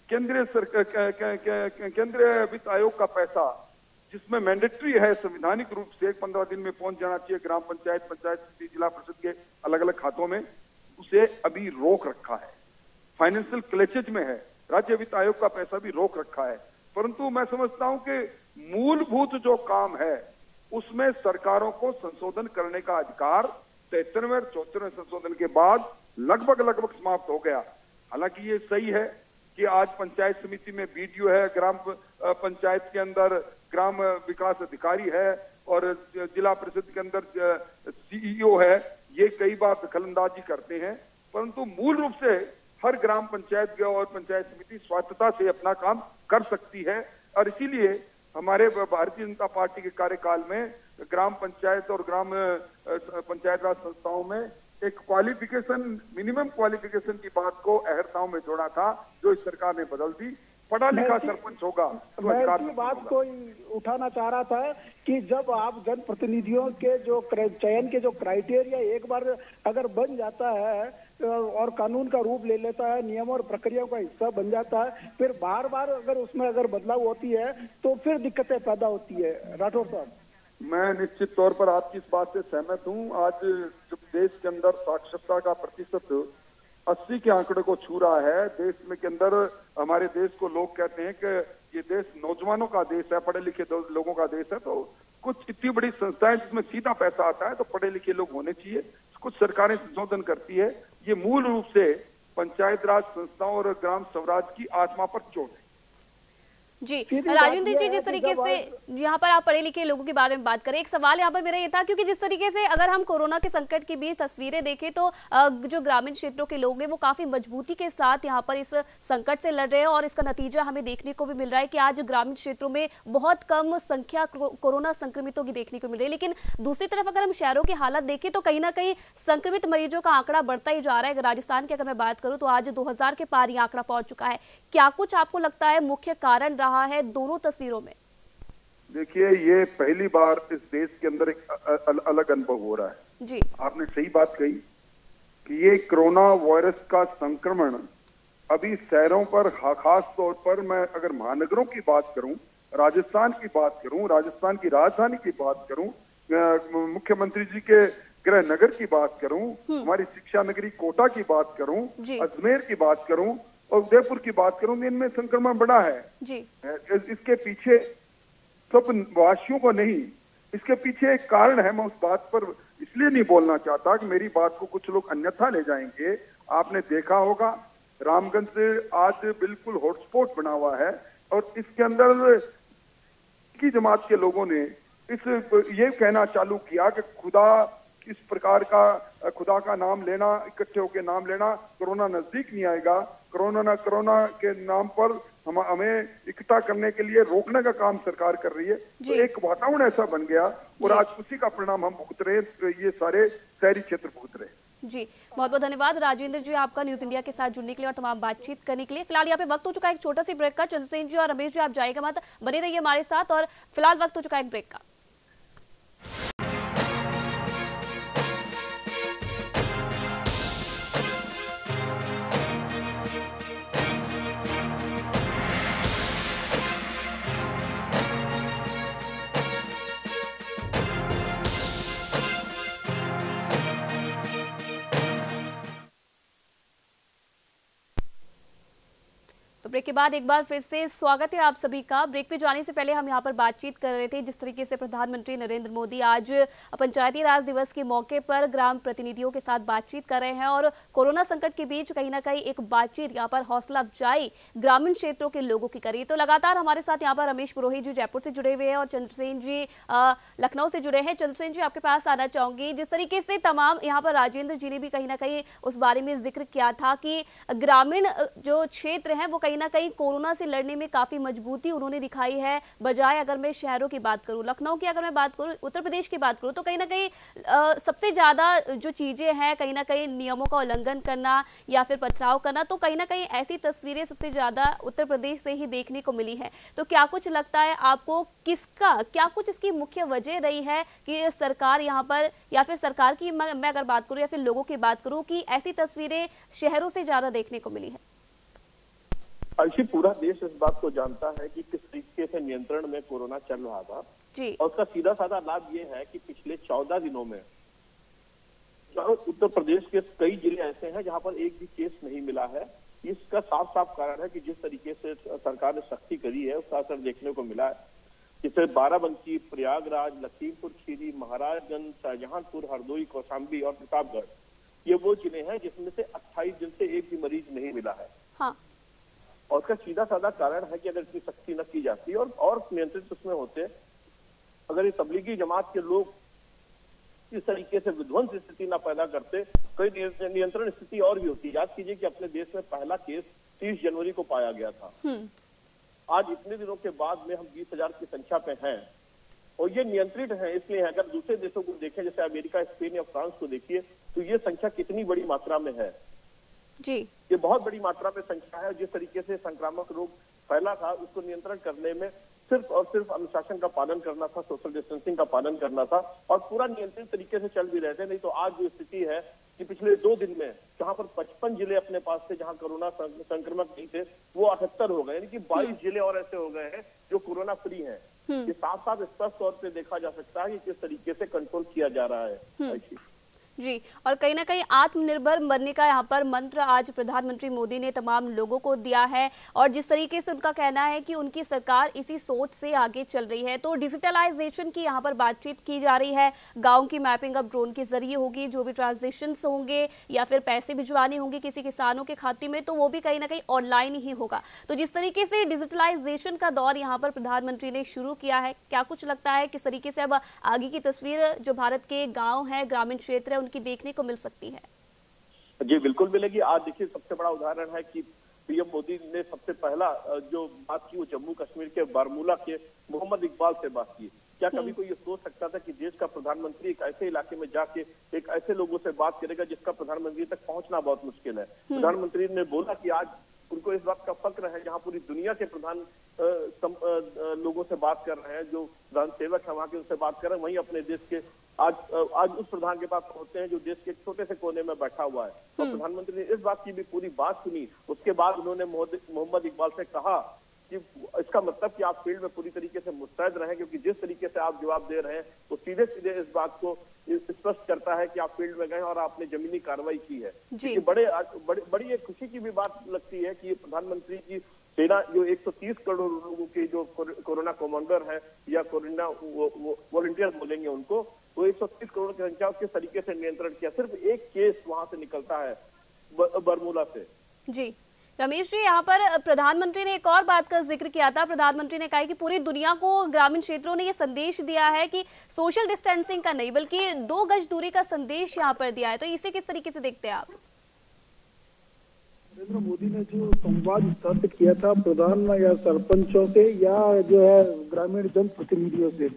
केंद्रीय वित्त आयोग का पैसा, जिसमें मैंडेटरी है संवैधानिक रूप से 15 दिन में पहुंच जाना चाहिए ग्राम पंचायत, पंचायत समिति, जिला परिषद के अलग अलग खातों में, उसे अभी रोक रखा है। फाइनेंशियल क्लेचेज में है, राज्य वित्त आयोग का पैसा भी रोक रखा है। परंतु मैं समझता हूं कि मूलभूत जो काम है उसमें सरकारों को संशोधन करने का अधिकार 73वें और 74वें संशोधन के बाद लगभग समाप्त हो गया। हालांकि ये सही है कि आज पंचायत समिति में बीडीओ है, ग्राम पंचायत के अंदर ग्राम विकास अधिकारी है और जिला परिषद के अंदर सीईओ है, ये कई बार दखलंदाजी करते हैं, परंतु मूल रूप से हर ग्राम पंचायत और पंचायत समिति स्वायत्तता से अपना काम कर सकती है। और इसीलिए हमारे भारतीय जनता पार्टी के कार्यकाल में ग्राम पंचायत और ग्राम पंचायत राज संस्थाओं में एक क्वालिफिकेशन, मिनिमम क्वालिफिकेशन की बात को अहर्ताओं में जोड़ा था, जो इस सरकार ने बदल दी। पढ़ा लिखा सरपंच होगा तो मैं इस बात को उठाना चाह रहा था कि जब आप जनप्रतिनिधियों के जो चयन के जो क्राइटेरिया एक बार अगर बन जाता है और कानून का रूप ले लेता है, नियम और प्रक्रिया का हिस्सा बन जाता है, फिर बार बार अगर उसमें अगर बदलाव होती है तो फिर दिक्कतें पैदा होती है। राठौर साहब, मैं निश्चित तौर पर आपकी इस बात से सहमत हूं। आज जब देश के अंदर साक्षरता का प्रतिशत 80 के आंकड़े को छू रहा है, देश में के अंदर हमारे देश को लोग कहते हैं कि ये देश नौजवानों का देश है, पढ़े लिखे लोगों का देश है, तो कुछ इतनी बड़ी संस्थाएं जिसमें सीधा पैसा आता है तो पढ़े लिखे लोग होने चाहिए, कुछ सरकारें संशोधन करती है। ये मूल रूप से पंचायत राज संस्थाओं और ग्राम स्वराज की आत्मा पर चोट है। जी राजेंद्र जी, जिस तरीके से यहाँ पर आप पढ़े लिखे लोगों के बारे में बात करें, एक सवाल यहाँ पर मेरा ये था, क्योंकि जिस तरीके से अगर हम कोरोना के संकट के बीच तस्वीरें देखें तो जो ग्रामीण क्षेत्रों के लोग हैं वो काफी मजबूती के साथ यहाँ पर इस संकट से लड़ रहे हैं, और इसका नतीजा हमें देखने को भी मिल रहा है कि आज ग्रामीण क्षेत्रों में बहुत कम संख्या कोरोना संक्रमितों की देखने को मिल रही है। लेकिन दूसरी तरफ अगर हम शहरों की हालत देखें तो कहीं ना कहीं संक्रमित मरीजों का आंकड़ा बढ़ता ही जा रहा है। राजस्थान की अगर मैं बात करूं तो आज 2000 के पार ये आंकड़ा पहुंच चुका है। क्या कुछ आपको लगता है मुख्य कारण रहा है दोनों तस्वीरों में? देखिए, ये पहली बार इस देश के अंदर एक अलग अनुभव हो रहा है। जी, आपने सही बात कही कि ये कोरोना वायरस का संक्रमण अभी शहरों पर, खास तौर पर मैं अगर महानगरों की बात करूं, राजस्थान की बात करूं, राजस्थान की राजधानी की बात करूं, मुख्यमंत्री जी के गृह नगर की बात करूं, हमारी शिक्षा नगरी कोटा की बात करूं, अजमेर की बात करूं और उदयपुर की बात करूं, इनमें संक्रमण बढ़ा है। जी। इसके पीछे सब वासियों को नहीं, इसके पीछे एक कारण है। मैं उस बात पर इसलिए नहीं बोलना चाहता कि मेरी बात को कुछ लोग अन्यथा ले जाएंगे। आपने देखा होगा रामगंज से आज बिल्कुल हॉटस्पॉट बना हुआ है, और इसके अंदर की जमात के लोगों ने ये कहना चालू किया कि खुदा इस प्रकार का, खुदा का नाम लेना, इकट्ठे होकर नाम लेना, कोरोना नजदीक नहीं आएगा। कोरोना के नाम पर हमें इकट्ठा करने के लिए रोकने का काम सरकार कर रही है। तो एक वातावरण ऐसा बन गया, और आज उसी का परिणाम हम भुगत रहे हैं, ये सारे शहरी क्षेत्र भुगत रहे हैं। जी, बहुत बहुत धन्यवाद राजेंद्र जी आपका न्यूज इंडिया के साथ जुड़ने के लिए और तमाम बातचीत करने के लिए। फिलहाल यहाँ पे वक्त हो चुका है एक छोटा सी ब्रेक का। चंद्रसेन जी और रमेश जी आप जाएगा मत, बने रहिए हमारे साथ, और फिलहाल वक्त हो चुका है एक ब्रेक का। तो ब्रेक के बाद एक बार फिर से स्वागत है आप सभी का। ब्रेक पे जाने से पहले हम यहाँ पर बातचीत कर रहे थे जिस तरीके से प्रधानमंत्री नरेंद्र मोदी आज पंचायती राज दिवस के मौके पर ग्राम प्रतिनिधियों के साथ बातचीत कर रहे हैं, और कोरोना संकट के बीच कहीं ना कहीं एक बातचीत यहाँ पर हौसला अफजाई ग्रामीण क्षेत्रों के लोगों की करी। तो लगातार हमारे साथ यहाँ पर रमेश पुरोहित जी जयपुर से जुड़े हुए हैं और चंद्रसेन जी लखनऊ से जुड़े हैं। चंद्रसेन जी आपके पास आना चाहूंगी, जिस तरीके से तमाम यहाँ पर राजेंद्र जी ने भी कहीं ना कहीं उस बारे में जिक्र किया था कि ग्रामीण जो क्षेत्र है वो कहीं ना कहीं कोरोना से लड़ने में काफी मजबूती उन्होंने दिखाई है, बजाय अगर मैं शहरों की बात करूं, लखनऊ की अगर मैं बात करूं, उत्तर प्रदेश की बात करूं, तो कहीं ना कहीं सबसे ज्यादा जो चीजें हैं कहीं ना कहीं नियमों का उल्लंघन करना या फिर पथराव करना, तो कहीं ना कहीं ऐसी तस्वीरें सबसे ज्यादा उत्तर प्रदेश से ही देखने को मिली है। तो क्या कुछ लगता है आपको, क्या कुछ इसकी मुख्य वजह रही है कि सरकार यहाँ पर, या फिर सरकार की मैं अगर बात करूं या फिर लोगों की बात करूं, कि ऐसी तस्वीरें शहरों से ज्यादा देखने को मिली है? आयुषी, पूरा देश इस बात को जानता है कि किस तरीके से नियंत्रण में कोरोना चल रहा था जी। और उसका सीधा साधा लाभ ये है कि पिछले 14 दिनों में उत्तर प्रदेश के कई जिले ऐसे हैं जहां पर एक भी केस नहीं मिला है। इसका साफ साफ कारण है कि जिस तरीके से सरकार ने सख्ती करी है उसका असर देखने को मिला है। जिससे बाराबंकी, प्रयागराज, लखीमपुर खीरी, महाराजगंज, शाहजहांपुर, हरदोई, कौशाम्बी और प्रतापगढ़, ये वो जिले हैं जिसमें से 28 दिन से एक भी मरीज नहीं मिला है। हाँ। और उसका सीधा साधा कारण है कि अगर इतनी सख्ती न की जाती और नियंत्रित उसमें होते, अगर ये तबलीगी जमात के लोग इस तरीके से विध्वंस स्थिति न पैदा करते, कोई नियंत्रण स्थिति और भी होती। याद कीजिए कि अपने देश में पहला केस 30 जनवरी को पाया गया था। आज इतने दिनों के बाद में हम 20,000 की संख्या पे हैं, और ये नियंत्रित है। इसलिए अगर दूसरे देशों को देखें, जैसे अमेरिका, स्पेन या फ्रांस को देखिए, तो ये संख्या कितनी बड़ी मात्रा में है जी। ये बहुत बड़ी मात्रा में संख्या है। जिस तरीके से संक्रामक रोग फैला था उसको नियंत्रण करने में सिर्फ और सिर्फ अनुशासन का पालन करना था, सोशल डिस्टेंसिंग का पालन करना था, और पूरा नियंत्रित तरीके से चल भी रहे थे। नहीं तो आज जो स्थिति है कि पिछले 2 दिन में जहां पर 55 जिले अपने पास थे जहां कोरोना संक्रमक नहीं थे, वो 78 हो गए, यानी कि 22 जिले और ऐसे हो गए हैं जो कोरोना फ्री हैं। ये साफ साफ स्पष्ट तौर पे देखा जा सकता है कि किस तरीके से कंट्रोल किया जा रहा है। जी, और कहीं ना कहीं आत्मनिर्भर बनने का यहाँ पर मंत्र आज प्रधानमंत्री मोदी ने तमाम लोगों को दिया है, और जिस तरीके से उनका कहना है कि उनकी सरकार इसी सोच से आगे चल रही है। तो डिजिटलाइजेशन की यहाँ पर बातचीत की जा रही है, गांव की मैपिंग अब ड्रोन के जरिए होगी, जो भी ट्रांजेक्शन्स होंगे या फिर पैसे भिजवाने होंगे किसी किसानों के खाते में तो वो भी कहीं ना कहीं ऑनलाइन ही होगा। तो जिस तरीके से डिजिटलाइजेशन का दौर यहाँ पर प्रधानमंत्री ने शुरू किया है, क्या कुछ लगता है किस तरीके से अब आगे की तस्वीर जो भारत के गाँव है, ग्रामीण क्षेत्र है, उनकी देखने को मिल सकती है? जी बिल्कुल मिलेगी। आज देखिए सबसे बड़ा उदाहरण है कि पीएम मोदी ने सबसे पहला जो बात की वो जम्मू कश्मीर के बारामूला के मोहम्मद इकबाल से बात की। क्या कभी कोई ये सोच सकता था कि देश का प्रधानमंत्री एक ऐसे इलाके में जाके एक ऐसे लोगों से बात करेगा जिसका प्रधानमंत्री तक पहुंचना बहुत मुश्किल है। प्रधानमंत्री ने बोला कि आज उनको इस बात का फक्र है जहां पूरी दुनिया के प्रधान लोगों से बात कर रहे हैं, जो प्रधान सेवक है वहां के उनसे बात कर रहे हैं, वहीं अपने देश के आज उस प्रधान के पास पहुंचते हैं जो देश के एक छोटे से कोने में बैठा हुआ है। तो प्रधानमंत्री ने इस बात की भी पूरी बात सुनी। उसके बाद उन्होंने मोहम्मद इकबाल से कहा कि इसका मतलब कि आप फील्ड में पूरी तरीके से मुस्तैद रहें, क्योंकि जिस तरीके से आप जवाब दे रहे हैं वो सीधे सीधे इस बात को स्पष्ट करता है कि आप फील्ड में गए और आपने जमीनी कार्रवाई की है। कि बड़ी एक खुशी की भी बात लगती है कि प्रधानमंत्री की सेना जो 130 करोड़ लोगों के जो कोरोना कमांडर है या कोरोना वॉलंटियर बोलेंगे उनको, तो 130 करोड़ की संख्या किस तरीके से नियंत्रण किया। सिर्फ एक केस वहां से निकलता है बारामूला से। जी रमेश जी, यहाँ पर प्रधानमंत्री ने एक और बात का जिक्र किया था। प्रधानमंत्री ने कहा कि पूरी दुनिया को ग्रामीण क्षेत्रों ने ये संदेश दिया है कि सोशल डिस्टेंसिंग का नहीं बल्कि 2 गज दूरी का संदेश यहाँ पर दिया है। तो इसे किस तरीके से देखते हैं आप? नरेंद्र मोदी ने जो संवाद स्थापित किया था प्रधान या सरपंचों से या जो है ग्रामीण जनप्रतिनिधियों से,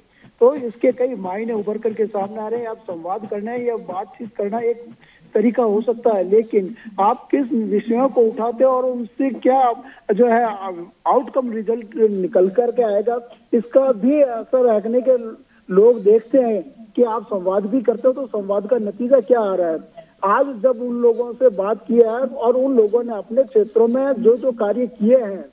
तो इसके कई मायने उभर करके सामने आ रहे हैं। आप संवाद करना है या बातचीत करना एक तरीका हो सकता है, लेकिन आप किस विषयों को उठाते हो और उनसे क्या जो है आउटकम रिजल्ट निकल करके आएगा, इसका भी असर रखने के लोग देखते हैं कि आप संवाद भी करते हो तो संवाद का नतीजा क्या आ रहा है। आज जब उन लोगों से बात किया है और उन लोगों ने अपने क्षेत्रों में जो जो कार्य किए हैं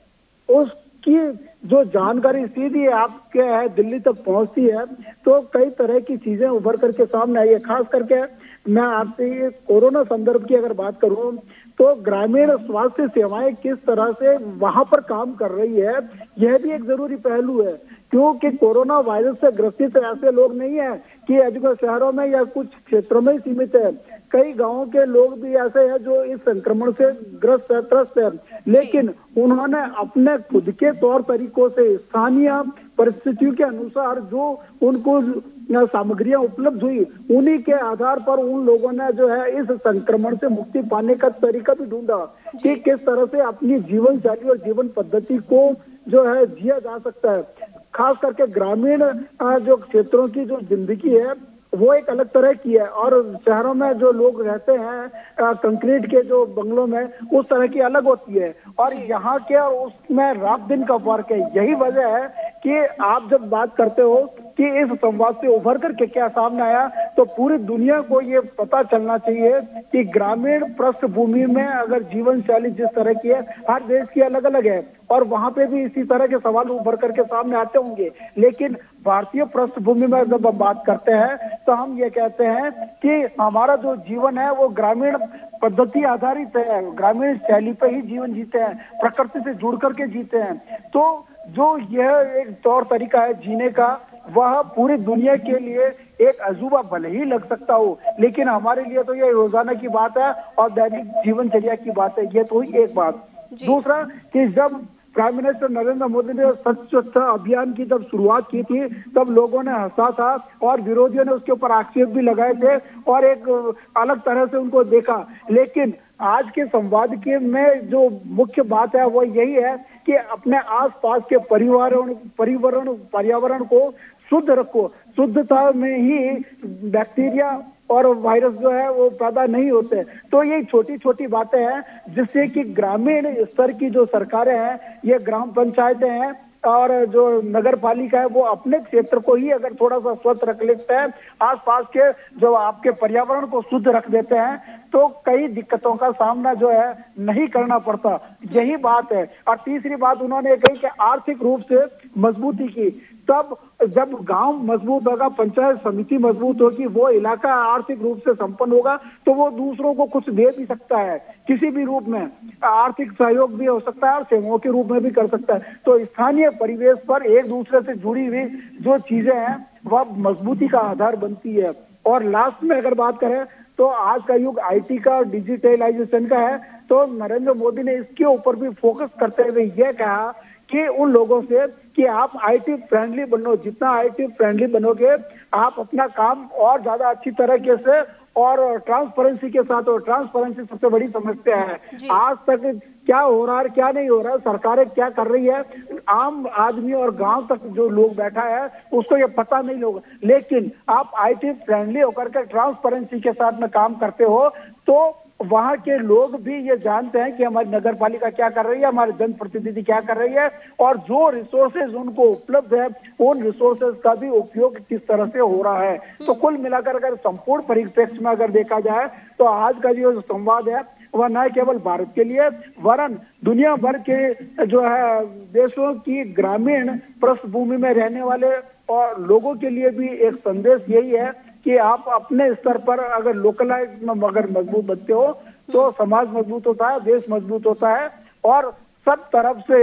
उसकी जो जानकारी सीधी आपके है दिल्ली तक पहुंचती है, तो कई तरह की चीजें उभर करके सामने आई है। खास करके मैं आपसे ये कोरोना संदर्भ की अगर बात करूं तो ग्रामीण स्वास्थ्य सेवाएं किस तरह से वहां पर काम कर रही है, यह भी एक जरूरी पहलू है, क्योंकि कोरोना वायरस से ग्रसित ऐसे लोग नहीं है कि अधिकतर शहरों में या कुछ क्षेत्रों में ही सीमित है। कई गांवों के लोग भी ऐसे हैं जो इस संक्रमण से त्रस्त है, लेकिन उन्होंने अपने खुद के तौर तरीकों से स्थानीय परिस्थितियों के अनुसार जो उनको सामग्रियां उपलब्ध हुई उन्हीं के आधार पर उन लोगों ने जो है इस संक्रमण से मुक्ति पाने का तरीका भी ढूंढा कि किस तरह से अपनी जीवन शैली और जीवन पद्धति को जो है जिया जा सकता है। खास करके ग्रामीण जो क्षेत्रों की जो जिंदगी है वो एक अलग तरह की है और शहरों में जो लोग रहते हैं कंक्रीट के जो बंगलों में उस तरह की अलग होती है और यहाँ के और उसमें रात दिन का फर्क है। यही वजह है कि आप जब बात करते हो कि इस संवाद से उभर करके क्या सामने आया, तो पूरी दुनिया को ये पता चलना चाहिए कि ग्रामीण पृष्ठभूमि में अगर जीवन शैली जिस तरह की है हर देश की अलग अलग है और वहां पे भी इसी तरह के सवाल उभर करके सामने आते होंगे, लेकिन भारतीय पृष्ठभूमि में जब हम बात करते हैं तो हम ये कहते हैं कि हमारा जो जीवन है वो ग्रामीण पद्धति आधारित है, ग्रामीण शैली पे ही जीवन जीते हैं, प्रकृति से जुड़ करके जीते हैं। तो जो यह एक तौर तरीका है जीने का वह पूरी दुनिया के लिए एक अजूबा भले ही लग सकता हो, लेकिन हमारे लिए तो ये रोजाना की बात है और दैनिक जीवनचर्या की बात है। ये तो ही एक बात। दूसरा कि जब प्राइम मिनिस्टर नरेंद्र मोदी ने स्वच्छता अभियान की जब शुरुआत की थी तब लोगों ने हंसा था और विरोधियों ने उसके ऊपर आक्षेप भी लगाए थे और एक अलग तरह से उनको देखा, लेकिन आज के संवाद के में जो मुख्य बात है वो यही है कि अपने आसपास के पर्यावरण को शुद्ध रखो। शुद्धता में ही बैक्टीरिया और वायरस जो है वो पैदा नहीं होते। तो ये छोटी छोटी बातें हैं जिससे कि ग्रामीण स्तर की जो सरकारें हैं, ये ग्राम पंचायतें हैं और जो नगर पालिका है वो अपने क्षेत्र को ही अगर थोड़ा सा स्वच्छ रख लेते हैं, आसपास के जो आपके पर्यावरण को शुद्ध रख देते हैं, तो कई दिक्कतों का सामना जो है नहीं करना पड़ता। यही बात है। और तीसरी बात उन्होंने कही कि आर्थिक रूप से मजबूती की, तब जब गांव मजबूत होगा, पंचायत समिति मजबूत होगी, वो इलाका आर्थिक रूप से संपन्न होगा, तो वो दूसरों को कुछ दे भी सकता है, किसी भी रूप में आर्थिक सहयोग भी हो सकता है और सेवाओं के रूप में भी कर सकता है। तो स्थानीय परिवेश पर एक दूसरे से जुड़ी हुई जो चीजें हैं वह मजबूती का आधार बनती है। और लास्ट में अगर बात करें तो आज का युग आईटी का, डिजिटलाइजेशन का है, तो नरेंद्र मोदी ने इसके ऊपर भी फोकस करते हुए यह कहा कि उन लोगों से कि आप आईटी फ्रेंडली बनो, जितना आईटी फ्रेंडली बनोगे आप अपना काम और ज्यादा अच्छी तरीके से और ट्रांसपेरेंसी के साथ, और ट्रांसपेरेंसी सबसे बड़ी समस्या है। आज तक क्या हो रहा है, क्या नहीं हो रहा है, सरकारें क्या कर रही है, आम आदमी और गांव तक जो लोग बैठा है उसको ये पता नहीं होगा। लेकिन आप आईटी फ्रेंडली होकर के ट्रांसपेरेंसी के साथ में काम करते हो तो वहां के लोग भी ये जानते हैं कि हमारी नगर पालिका क्या कर रही है, हमारे जनप्रतिनिधि क्या कर रही है, और जो रिसोर्सेज उनको उपलब्ध है उन रिसोर्सेज का भी उपयोग किस तरह से हो रहा है। तो कुल मिलाकर अगर संपूर्ण परिप्रेक्ष्य में अगर देखा जाए तो आज का जो संवाद है वह न केवल भारत के लिए वरन दुनिया भर के जो है देशों की ग्रामीण पृष्ठभूमि में रहने वाले और लोगों के लिए भी एक संदेश यही है कि आप अपने स्तर पर अगर लोकलाइज में अगर मजबूत बनते हो तो समाज मजबूत होता है, देश मजबूत होता है और सब तरफ से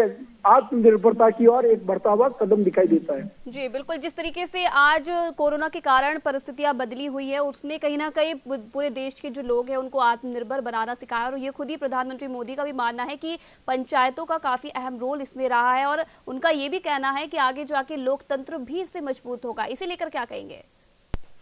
आत्मनिर्भरता की ओर एक बढ़ता हुआ कदम दिखाई देता है। जी बिल्कुल, जिस तरीके से आज कोरोना के कारण परिस्थितियां बदली हुई है उसने कहीं ना कहीं पूरे देश के जो लोग हैं उनको आत्मनिर्भर बनाना सिखाया, और ये खुद ही प्रधानमंत्री मोदी का भी मानना है कि पंचायतों का काफी अहम रोल इसमें रहा है, और उनका ये भी कहना है कि आगे जाके लोकतंत्र भी इससे मजबूत होगा। इसे लेकर क्या कहेंगे?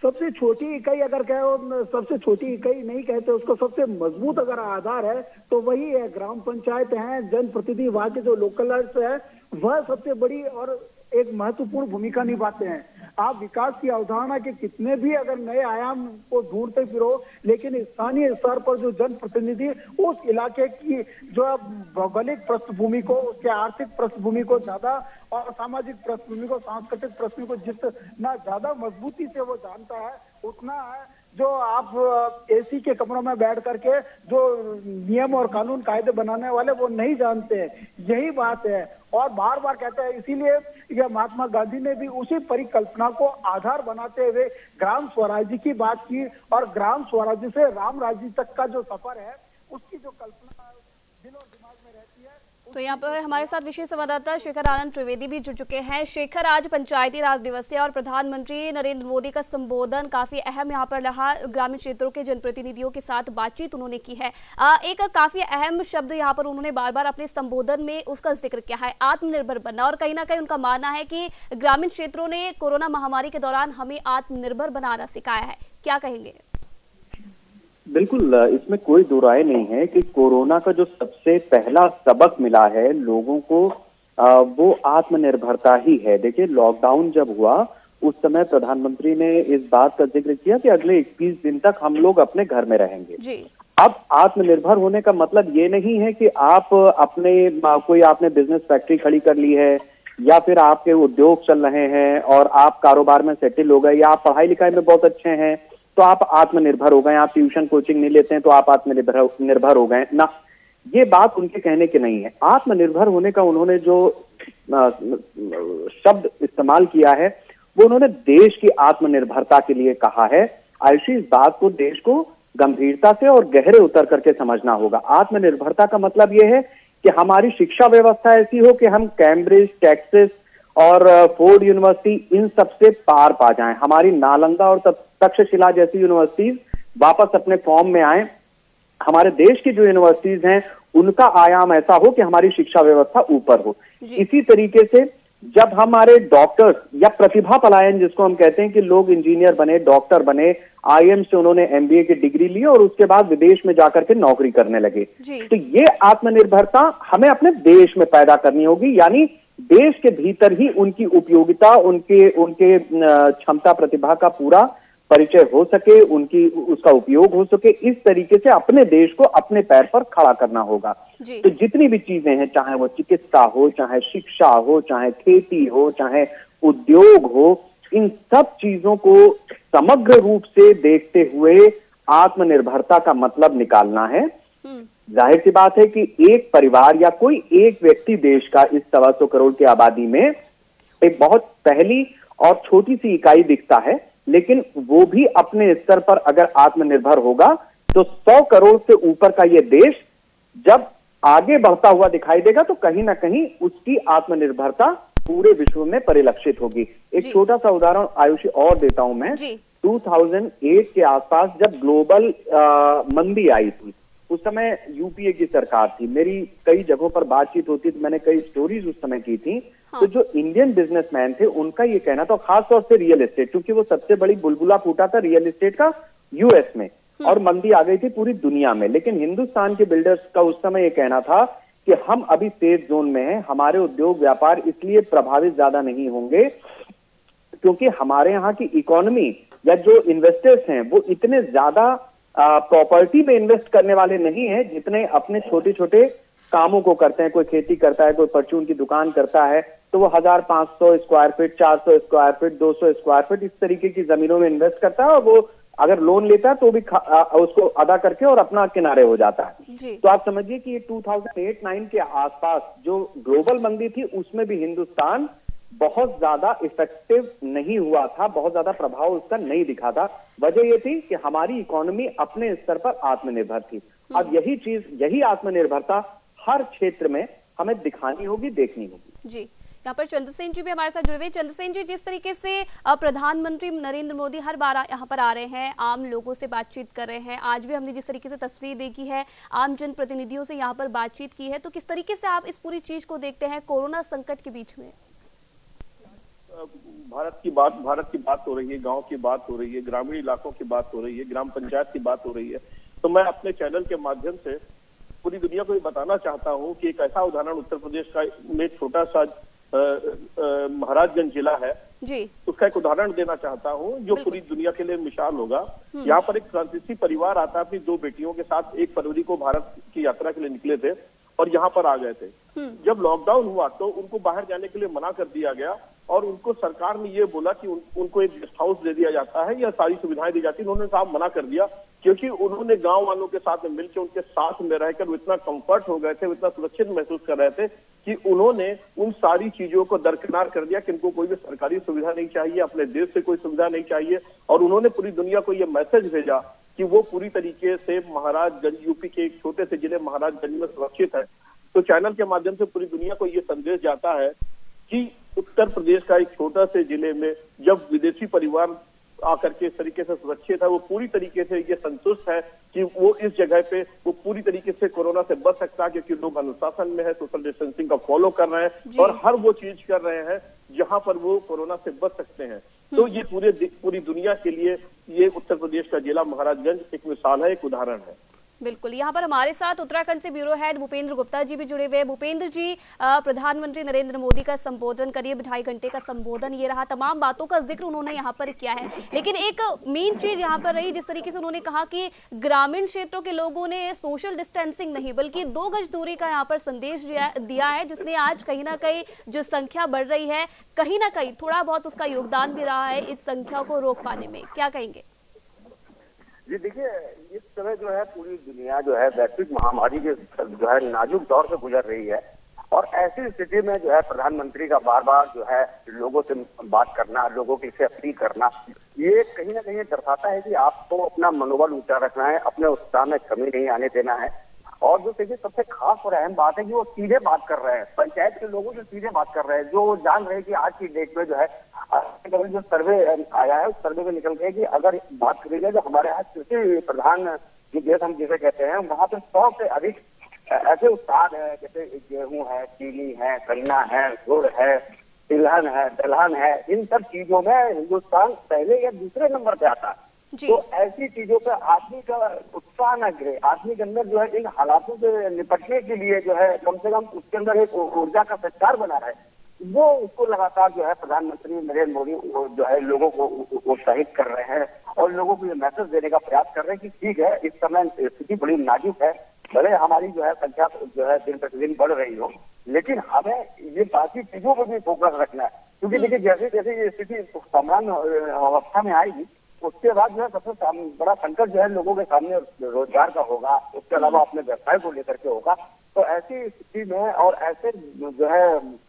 सबसे छोटी इकाई अगर कहो, सबसे छोटी इकाई नहीं कहते उसको, सबसे मजबूत अगर आधार है तो वही है ग्राम पंचायत है, जनप्रतिनिधि, वहाँ के जो लोकलाइज है वह सबसे बड़ी और एक महत्वपूर्ण भूमिका निभाते हैं। आप विकास की अवधारणा के कितने भी अगर नए आयाम को ढूंढते फिरो, लेकिन स्थानीय स्तर पर जो जनप्रतिनिधि उस इलाके की जो भौगोलिक पृष्ठभूमि को, उसके आर्थिक पृष्ठभूमि को ज्यादा और सामाजिक पृष्ठभूमि को, सांस्कृतिक पृष्ठभूमि को जितना ज्यादा मजबूती से वो जानता है उतना है जो आप एसी के कमरों में बैठ करके जो नियम और कानून कायदे बनाने वाले वो नहीं जानते हैं। यही बात है और बार बार कहते हैं, इसीलिए यह महात्मा गांधी ने भी उसी परिकल्पना को आधार बनाते हुए ग्राम स्वराज्य की बात की, और ग्राम स्वराज्य से राम राज्य तक का जो सफर है उसकी जो कल्पना दिल और दिमाग में रहती है। तो यहाँ पर हमारे साथ विशेष संवाददाता शेखर आनंद त्रिवेदी भी जुड़ चुके हैं। शेखर, आज पंचायती राज दिवस है और प्रधानमंत्री नरेंद्र मोदी का संबोधन काफी अहम यहाँ पर रहा। ग्रामीण क्षेत्रों के जनप्रतिनिधियों के साथ बातचीत उन्होंने की है। एक काफी अहम शब्द यहाँ पर उन्होंने बार बार अपने संबोधन में उसका जिक्र किया है, आत्मनिर्भर बनना, और कहीं ना कहीं उनका मानना है कि ग्रामीण क्षेत्रों ने कोरोना महामारी के दौरान हमें आत्मनिर्भर बनाना सिखाया है। क्या कहेंगे? बिल्कुल, इसमें कोई दो राय नहीं है कि कोरोना का जो सबसे पहला सबक मिला है लोगों को वो आत्मनिर्भरता ही है। देखिए, लॉकडाउन जब हुआ उस समय प्रधानमंत्री ने इस बात का जिक्र किया कि अगले 21 दिन तक हम लोग अपने घर में रहेंगे जी। अब आत्मनिर्भर होने का मतलब ये नहीं है कि आप अपने कोई आपने बिजनेस फैक्ट्री खड़ी कर ली है या फिर आपके उद्योग चल रहे हैं और आप कारोबार में सेटल हो गए, या आप पढ़ाई लिखाई में बहुत अच्छे हैं तो आप आत्मनिर्भर हो गए, आप ट्यूशन कोचिंग नहीं लेते हैं तो आप आत्मनिर्भर हो गए ना। ये बात उनके कहने की नहीं है। आत्मनिर्भर होने का उन्होंने जो शब्द इस्तेमाल किया है वो उन्होंने देश की आत्मनिर्भरता के लिए कहा है। आयुषी, इस बात को देश को गंभीरता से और गहरे उतर करके समझना होगा। आत्मनिर्भरता का मतलब यह है कि हमारी शिक्षा व्यवस्था ऐसी हो कि हम कैम्ब्रिज, टेक्सास और फोर्ड यूनिवर्सिटी इन सबसे पार पा जाएं, हमारी नालंदा और तक्षशिला जैसी यूनिवर्सिटीज वापस अपने फॉर्म में आए। हमारे देश की जो यूनिवर्सिटीज हैं उनका आयाम ऐसा हो कि हमारी शिक्षा व्यवस्था ऊपर हो। इसी तरीके से जब हमारे डॉक्टर्स या प्रतिभा पलायन जिसको हम कहते हैं कि लोग इंजीनियर बने, डॉक्टर बने, आईएम से उन्होंने एमबीए की डिग्री ली और उसके बाद विदेश में जाकर के नौकरी करने लगे, तो ये आत्मनिर्भरता हमें अपने देश में पैदा करनी होगी। यानी देश के भीतर ही उनकी उपयोगिता, उनके क्षमता प्रतिभा का पूरा परिचय हो सके, उसका उपयोग हो सके। इस तरीके से अपने देश को अपने पैर पर खड़ा करना होगा। तो जितनी भी चीजें हैं, चाहे वो चिकित्सा हो, चाहे शिक्षा हो, चाहे खेती हो, चाहे उद्योग हो, इन सब चीजों को समग्र रूप से देखते हुए आत्मनिर्भरता का मतलब निकालना है। जाहिर सी बात है कि एक परिवार या कोई एक व्यक्ति देश का इस 125 करोड़ की आबादी में एक बहुत पहली और छोटी सी इकाई दिखता है, लेकिन वो भी अपने स्तर पर अगर आत्मनिर्भर होगा तो 100 करोड़ से ऊपर का ये देश जब आगे बढ़ता हुआ दिखाई देगा तो कहीं ना कहीं उसकी आत्मनिर्भरता पूरे विश्व में परिलक्षित होगी। एक छोटा सा उदाहरण आयुषी और देता हूं मैं। 2008 के आसपास जब ग्लोबल मंदी आई थी, उस समय यूपीए की सरकार थी, मेरी कई जगहों पर बातचीत होती थी, मैंने कई स्टोरीज उस समय की थी। तो जो इंडियन बिजनेसमैन थे उनका ये कहना था, खासतौर से रियल एस्टेट, क्योंकि वो सबसे बड़ी बुलबुला फूटा था रियल एस्टेट का यूएस में और मंदी आ गई थी पूरी दुनिया में, लेकिन हिंदुस्तान के बिल्डर्स का उस समय ये कहना था कि हम अभी सेफ जोन में हैं, हमारे उद्योग व्यापार इसलिए प्रभावित ज्यादा नहीं होंगे क्योंकि हमारे यहाँ की इकोनॉमी या जो इन्वेस्टर्स हैं वो इतने ज्यादा प्रॉपर्टी में इन्वेस्ट करने वाले नहीं है जितने अपने छोटे छोटे कामों को करते हैं। कोई खेती करता है, कोई परचून की दुकान करता है, तो वो 1500 square feet, 400 square feet, 200 square feet इस तरीके की जमीनों में इन्वेस्ट करता है और वो अगर लोन लेता है तो भी उसको अदा करके और अपना किनारे हो जाता है। तो आप समझिए कि 2008-9 के आसपास जो ग्लोबल मंदी थी उसमें भी हिंदुस्तान बहुत ज्यादा इफेक्टिव नहीं हुआ था, बहुत ज्यादा प्रभाव उसका नहीं दिखा था। वजह यह थी कि हमारी इकोनॉमी अपने स्तर पर आत्मनिर्भर थी। अब यही चीज, यही आत्मनिर्भरता हर क्षेत्र में हमें दिखानी होगी, देखनी होगी। जी, यहाँ पर चंद्रसेन जी भी हमारे साथ जुड़े हुए। चंद्रसेन जी, जिस तरीके से प्रधानमंत्री नरेंद्र मोदी हर बार यहाँ पर आ रहे हैं, आम लोगों से बातचीत कर रहे हैं, आज भी हमने जिस तरीके से तस्वीर देखी है, आम जनप्रतिनिधियों से यहाँ पर बातचीत की है, तो किस तरीके से आप इस पूरी चीज को देखते हैं कोरोना संकट के बीच में? भारत की बात हो रही है, गांव की बात हो रही है, ग्रामीण इलाकों की बात हो रही है, ग्राम पंचायत की बात हो रही है। तो मैं अपने चैनल के माध्यम से पूरी दुनिया को ये बताना चाहता हूं कि एक ऐसा उदाहरण उत्तर प्रदेश का में छोटा सा महाराजगंज जिला है जी, उसका एक उदाहरण देना चाहता हूं जो पूरी दुनिया के लिए मिसाल होगा। यहाँ पर एक फ्रांसीसी परिवार आता है अपनी 2 बेटियों के साथ, 1 फरवरी को भारत की यात्रा के लिए निकले थे और यहाँ पर आ गए थे। जब लॉकडाउन हुआ तो उनको बाहर जाने के लिए मना कर दिया गया और उनको सरकार ने ये बोला कि उनको एक गेस्ट हाउस दे दिया जाता है या सारी सुविधाएं दी जाती है। उन्होंने साफ मना कर दिया क्योंकि उन्होंने गांव वालों के साथ में मिलकर उनके साथ में रहकर वो इतना कंफर्ट हो गए थे, वो इतना सुरक्षित महसूस कर रहे थे कि उन्होंने उन सारी चीजों को दरकिनार कर दिया कि इनको कोई भी सरकारी सुविधा नहीं चाहिए, अपने देश से कोई सुविधा नहीं चाहिए। और उन्होंने पूरी दुनिया को ये मैसेज भेजा कि वो पूरी तरीके से महाराजगंज, यूपी के एक छोटे से जिले महाराजगंज में सुरक्षित है। तो चैनल के माध्यम से पूरी दुनिया को ये संदेश जाता है कि उत्तर प्रदेश का एक छोटा से जिले में जब विदेशी परिवार आकर के इस तरीके से सुरक्षित है, वो पूरी तरीके से ये संतुष्ट है कि वो इस जगह पे वो पूरी तरीके से कोरोना से बच सकता है क्योंकि लोग अनुशासन में है, सोशल डिस्टेंसिंग का फॉलो कर रहे हैं और हर वो चीज कर रहे हैं जहां पर वो कोरोना से बच सकते हैं। तो ये पूरी दुनिया के लिए ये उत्तर प्रदेश का जिला महाराजगंज एक मिसाल है, एक उदाहरण है। बिल्कुल, यहाँ पर हमारे साथ उत्तराखंड से ब्यूरो हेड भूपेंद्र गुप्ता जी भी जुड़े हुए। भूपेंद्र जी, प्रधानमंत्री नरेंद्र मोदी का संबोधन, करीब 2.5 घंटे का संबोधन ये रहा, तमाम बातों का जिक्र उन्होंने यहाँ पर किया है, लेकिन एक मेन चीज यहाँ पर रही जिस तरीके से उन्होंने कहा कि ग्रामीण क्षेत्रों के लोगों ने सोशल डिस्टेंसिंग नहीं बल्कि 2 गज दूरी का यहाँ पर संदेश दिया है, जिसने आज कहीं ना कहीं जो संख्या बढ़ रही है, कहीं ना कहीं थोड़ा बहुत उसका योगदान भी रहा है इस संख्या को रोक पाने में। क्या कहेंगे? जी देखिए, इस समय जो है पूरी दुनिया जो है वैश्विक महामारी के जो है नाजुक दौर से गुजर रही है और ऐसी स्थिति में जो है प्रधानमंत्री का बार बार जो है लोगों से बात करना, लोगों की से अपील करना, ये कहीं ना कहीं दर्शाता है कि आपको अपना मनोबल ऊंचा रखना है, अपने उत्साह में कमी नहीं आने देना है। और जो देखिए सबसे खास और अहम बात है कि वो सीधे बात कर रहे हैं, पंचायत के लोगों से सीधे बात कर रहे हैं, जो जान रहे हैं कि आज की डेट में जो है जो सर्वे आया है उस सर्वे में निकल गया कि अगर बात करेंगे तो हमारे यहाँ कृषि प्रधान जो देश हम जिसे कहते हैं वहाँ पे 100 से अधिक ऐसे उत्पाद है, जैसे गेहूं है, चीनी है, गन्ना है, गुड़ है, तिलहन है, दलहन है, इन सब चीजों में हिंदुस्तान पहले या दूसरे नंबर पे आता है। तो ऐसी चीजों पे आदमी का उत्साह न गिरे, आदमी के अंदर जो है इन हालातों से निपटने के लिए जो है कम से कम उसके अंदर एक ऊर्जा का संचार बना है, वो उसको लगातार जो है प्रधानमंत्री नरेंद्र मोदी जो है लोगों को उत्साहित कर रहे हैं और लोगों को ये मैसेज देने का प्रयास कर रहे हैं कि ठीक है, इस समय स्थिति बड़ी नाजुक है, भले हमारी जो है संख्या जो है दिन प्रतिदिन बढ़ रही हो, लेकिन हमें ये बाकी चीजों पर भी फोकस रखना है। क्योंकि देखिए जैसे जैसे ये स्थिति सामान्य अवस्था में आएगी उसके बाद जो है सबसे बड़ा संकट जो है लोगों के सामने रोजगार का होगा, उसके अलावा अपने व्यवसाय को लेकर के होगा। तो ऐसी स्थिति में और ऐसे जो है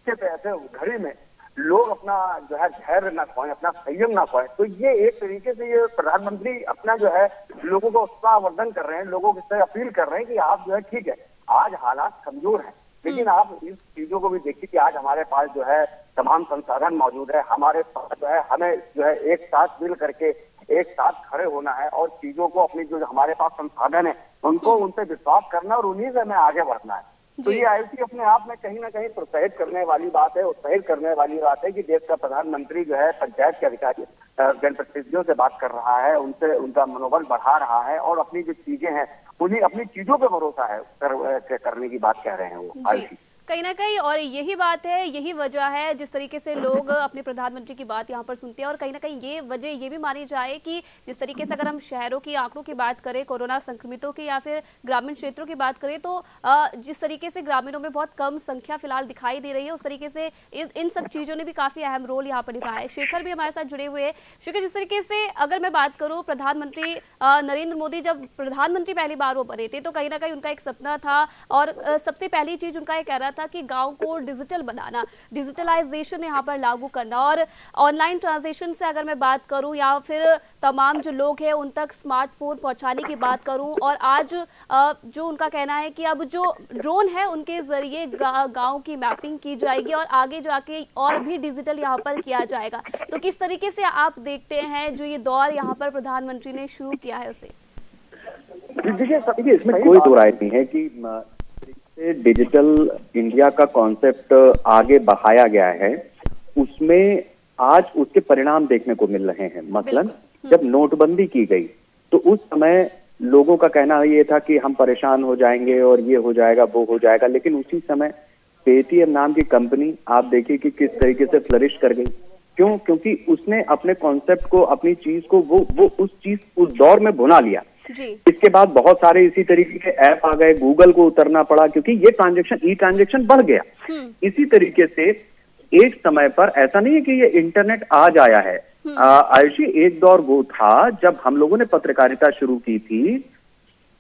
ऐसे घड़ी में लोग अपना जो है धैर्य ना खोएं, अपना संयम ना खोएं। तो ये एक तरीके से ये प्रधानमंत्री अपना जो है लोगों को उत्साहवर्धन कर रहे हैं, लोगों से अपील कर रहे हैं कि आप जो है ठीक है, आज हालात कमजोर हैं, लेकिन आप इस चीजों को भी देखिए कि आज हमारे पास जो है तमाम संसाधन मौजूद है, हमारे पास जो है हमें जो है एक साथ मिल करके एक साथ खड़े होना है और चीजों को अपनी जो हमारे पास संसाधन है उनको उन पर विश्वास करना और उन्हीं से हमें आगे बढ़ना है। तो ये IoT अपने आप में कहीं ना कहीं प्रोत्साहित करने वाली बात है, उत्साहित करने वाली बात है कि देश का प्रधानमंत्री जो है पंचायत के अधिकारी जनप्रतिनिधियों से बात कर रहा है, उनसे उनका मनोबल बढ़ा रहा है और अपनी जो चीजें हैं उन्हीं अपनी चीजों पे भरोसा है करने की बात कह रहे हैं वो IoT कहीं ना कहीं। और यही बात है, यही वजह है जिस तरीके से लोग अपने प्रधानमंत्री की बात यहाँ पर सुनते हैं। और कहीं ना कहीं ये वजह ये भी मानी जाए कि जिस तरीके से अगर हम शहरों की आंकड़ों की बात करें, कोरोना संक्रमितों की या फिर ग्रामीण क्षेत्रों की बात करें, तो जिस तरीके से ग्रामीणों में बहुत कम संख्या फिलहाल दिखाई दे रही है, उस तरीके से इन सब चीजों ने भी काफी अहम रोल यहाँ पर निभाया है। शेखर भी हमारे साथ जुड़े हुए हैं। शेखर, जिस तरीके से अगर मैं बात करूँ, प्रधानमंत्री नरेंद्र मोदी जब प्रधानमंत्री पहली बार वो बने थे तो कहीं ना कहीं उनका एक सपना था और सबसे पहली चीज उनका ये कह रहा था कि गाँव को डिजिटल बनाना, डिजिटलाइजेशन यहाँ पर लागू करना और ऑनलाइन ट्रांजैक्शन से अगर मैं बात करूं या फिर तमाम जो लोग हैं उन तक स्मार्टफोन पहुंचाने की बात करूं। और आज जो उनका कहना है कि अब जो ड्रोन है उनके जरिए गांव की मैपिंग की जाएगी और आगे जाके और भी डिजिटल यहाँ पर किया जाएगा। तो किस तरीके से आप देखते हैं जो ये दौर यहाँ पर प्रधानमंत्री ने शुरू किया है उसे? देखिए, इसमें कोई दो राय नहीं है कि डिजिटल इंडिया का कॉन्सेप्ट आगे बढ़ाया गया है, उसमें आज उसके परिणाम देखने को मिल रहे हैं। मसलन जब नोटबंदी की गई तो उस समय लोगों का कहना ये था कि हम परेशान हो जाएंगे और ये हो जाएगा वो हो जाएगा, लेकिन उसी समय पेटीएम नाम की कंपनी आप देखिए कि किस तरीके से फ्लरिश कर गई। क्यों? क्योंकि उसने अपने कॉन्सेप्ट को, अपनी चीज को वो उस दौर में भुना लिया। इसके बाद बहुत सारे इसी तरीके के ऐप आ गए, गूगल को उतरना पड़ा क्योंकि ये ई ट्रांजैक्शन बढ़ गया। इसी तरीके से एक समय पर ऐसा नहीं है कि ये इंटरनेट आज आया है। आयुषी, एक दौर वो था जब हम लोगों ने पत्रकारिता शुरू की थी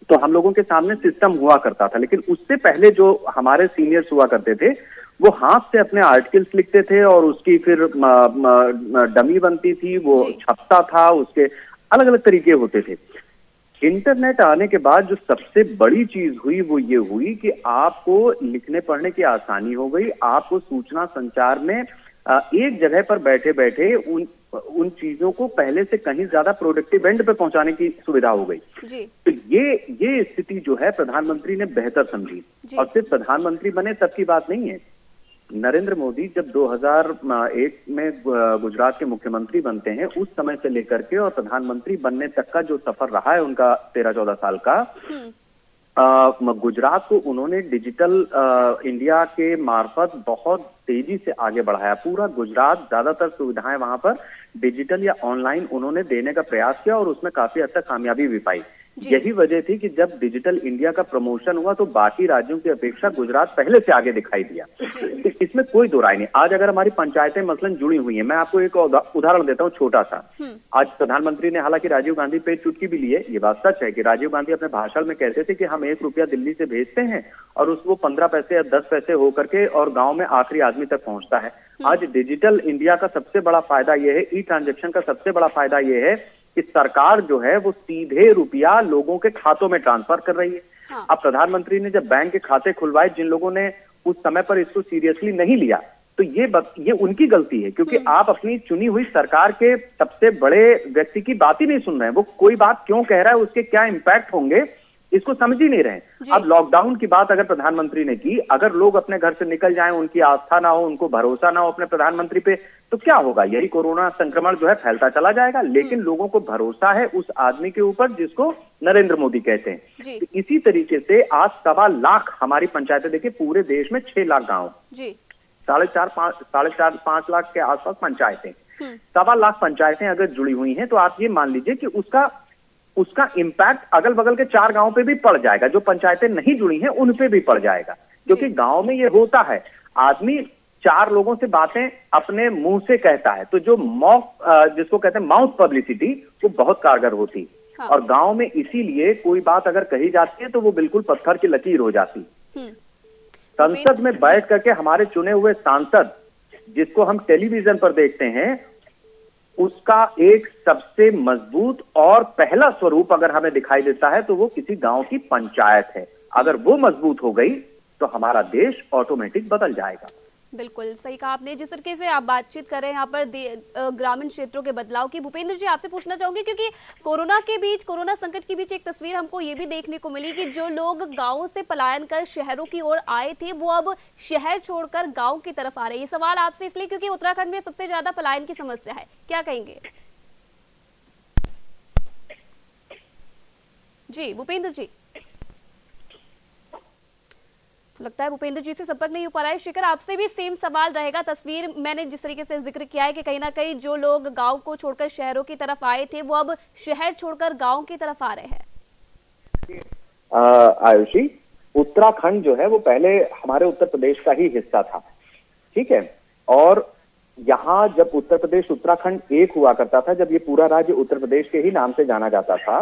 तो हम लोगों के सामने सिस्टम हुआ करता था, लेकिन उससे पहले जो हमारे सीनियर्स हुआ करते थे वो हाथ से अपने आर्टिकल्स लिखते थे और उसकी फिर डमी बनती थी, वो छपता था, उसके अलग अलग तरीके होते थे। इंटरनेट आने के बाद जो सबसे बड़ी चीज हुई वो ये हुई कि आपको लिखने पढ़ने की आसानी हो गई, आपको सूचना संचार में एक जगह पर बैठे बैठे उन चीजों को पहले से कहीं ज्यादा प्रोडक्टिव एंड पे पहुंचाने की सुविधा हो गई। तो ये स्थिति जो है प्रधानमंत्री ने बेहतर समझी और सिर्फ प्रधानमंत्री बने तब की बात नहीं है। नरेंद्र मोदी जब 2001 में गुजरात के मुख्यमंत्री बनते हैं, उस समय से लेकर के और प्रधानमंत्री बनने तक का जो सफर रहा है उनका 13-14 साल का, गुजरात को उन्होंने डिजिटल इंडिया के मार्फत बहुत तेजी से आगे बढ़ाया। पूरा गुजरात ज्यादातर सुविधाएं वहां पर डिजिटल या ऑनलाइन उन्होंने देने का प्रयास किया और उसमें काफी हद तक कामयाबी भी पाई। यही वजह थी कि जब डिजिटल इंडिया का प्रमोशन हुआ तो बाकी राज्यों की अपेक्षा गुजरात पहले से आगे दिखाई दिया। इसमें कोई दो राय नहीं। आज अगर हमारी पंचायतें मसलन जुड़ी हुई हैं, मैं आपको एक उदाहरण देता हूँ छोटा सा। आज प्रधानमंत्री ने हालांकि राजीव गांधी पे चुटकी भी ली है। ये बात सच है कि राजीव गांधी अपने भाषण में कहते थे कि हम 1 रुपया दिल्ली से भेजते हैं और उसको 15 पैसे या 10 पैसे होकर के और गाँव में आखिरी आदमी तक पहुंचता है। आज डिजिटल इंडिया का सबसे बड़ा फायदा यह है, ई ट्रांजेक्शन का सबसे बड़ा फायदा यह है कि सरकार जो है वो सीधे रुपया लोगों के खातों में ट्रांसफर कर रही है। अब प्रधानमंत्री ने जब बैंक के खाते खुलवाए, जिन लोगों ने उस समय पर इसको सीरियसली नहीं लिया, तो ये उनकी गलती है, क्योंकि आप अपनी चुनी हुई सरकार के सबसे बड़े व्यक्ति की बात ही नहीं सुन रहे हैं। वो कोई बात क्यों कह रहा है, उसके क्या इम्पैक्ट होंगे, इसको समझ ही नहीं रहे। अब लॉकडाउन की बात अगर प्रधानमंत्री ने की, अगर लोग अपने घर से निकल जाएं, उनकी आस्था ना हो, उनको भरोसा ना हो अपने प्रधानमंत्री पे, तो क्या होगा? यही कोरोना संक्रमण जो है फैलता चला जाएगा। लेकिन लोगों को भरोसा है उस आदमी के ऊपर जिसको नरेंद्र मोदी कहते हैं। तो इसी तरीके से आज 1.25 लाख हमारी पंचायतें, देखिए पूरे देश में 6 लाख गाँव, 4.5 लाख के आसपास पंचायतें, 1.25 लाख पंचायतें अगर जुड़ी हुई हैं, तो आप ये मान लीजिए कि उसका इम्पैक्ट अगल बगल के 4 गांव पे भी पड़ जाएगा। जो पंचायतें नहीं जुड़ी हैं उन पे भी पड़ जाएगा, क्योंकि गांव में ये होता है, आदमी 4 लोगों से बातें अपने मुंह से कहता है, तो जो जिसको कहते हैं माउथ पब्लिसिटी, वो बहुत कारगर होती। हाँ। और गांव में इसीलिए कोई बात अगर कही जाती है तो वो बिल्कुल पत्थर की लकीर हो जाती। संसद में बैठ करके हमारे चुने हुए सांसद, जिसको हम टेलीविजन पर देखते हैं, उसका एक सबसे मजबूत और पहला स्वरूप अगर हमें दिखाई देता है तो वो किसी गांव की पंचायत है। अगर वो मजबूत हो गई तो हमारा देश ऑटोमेटिक बदल जाएगा। बिल्कुल सही कहा आपने। जिस तरीके से आप बातचीत कर रहे हैं यहाँ पर ग्रामीण क्षेत्रों के बदलाव की, भूपेंद्र जी आपसे पूछना चाहूंगी, क्योंकि कोरोना संकट के बीच एक तस्वीर हमको ये भी देखने को मिली कि जो लोग गांवों से पलायन कर शहरों की ओर आए थे वो अब शहर छोड़कर गांव की तरफ आ रहे हैं। ये सवाल आपसे इसलिए क्योंकि उत्तराखंड में सबसे ज्यादा पलायन की समस्या है, क्या कहेंगे? जी भूपेंद्र जी, लगता है भूपेंद्र जी से संपर्क नहीं हो पा रहा है। शिखर, आपसे भी सेम सवाल रहेगा। तस्वीर मैंने जिस तरीके से जिक्र किया है कि कहीं ना कहीं जो लोग गांव को छोड़कर शहरों की तरफ आए थे वो अब शहर छोड़कर गांव की तरफ आ रहे हैं। आयुषी, उत्तराखंड जो है वो पहले हमारे उत्तर प्रदेश का ही हिस्सा था, ठीक है। और यहाँ जब उत्तर प्रदेश उत्तराखंड एक हुआ करता था, जब ये पूरा राज्य उत्तर प्रदेश के ही नाम से जाना जाता था,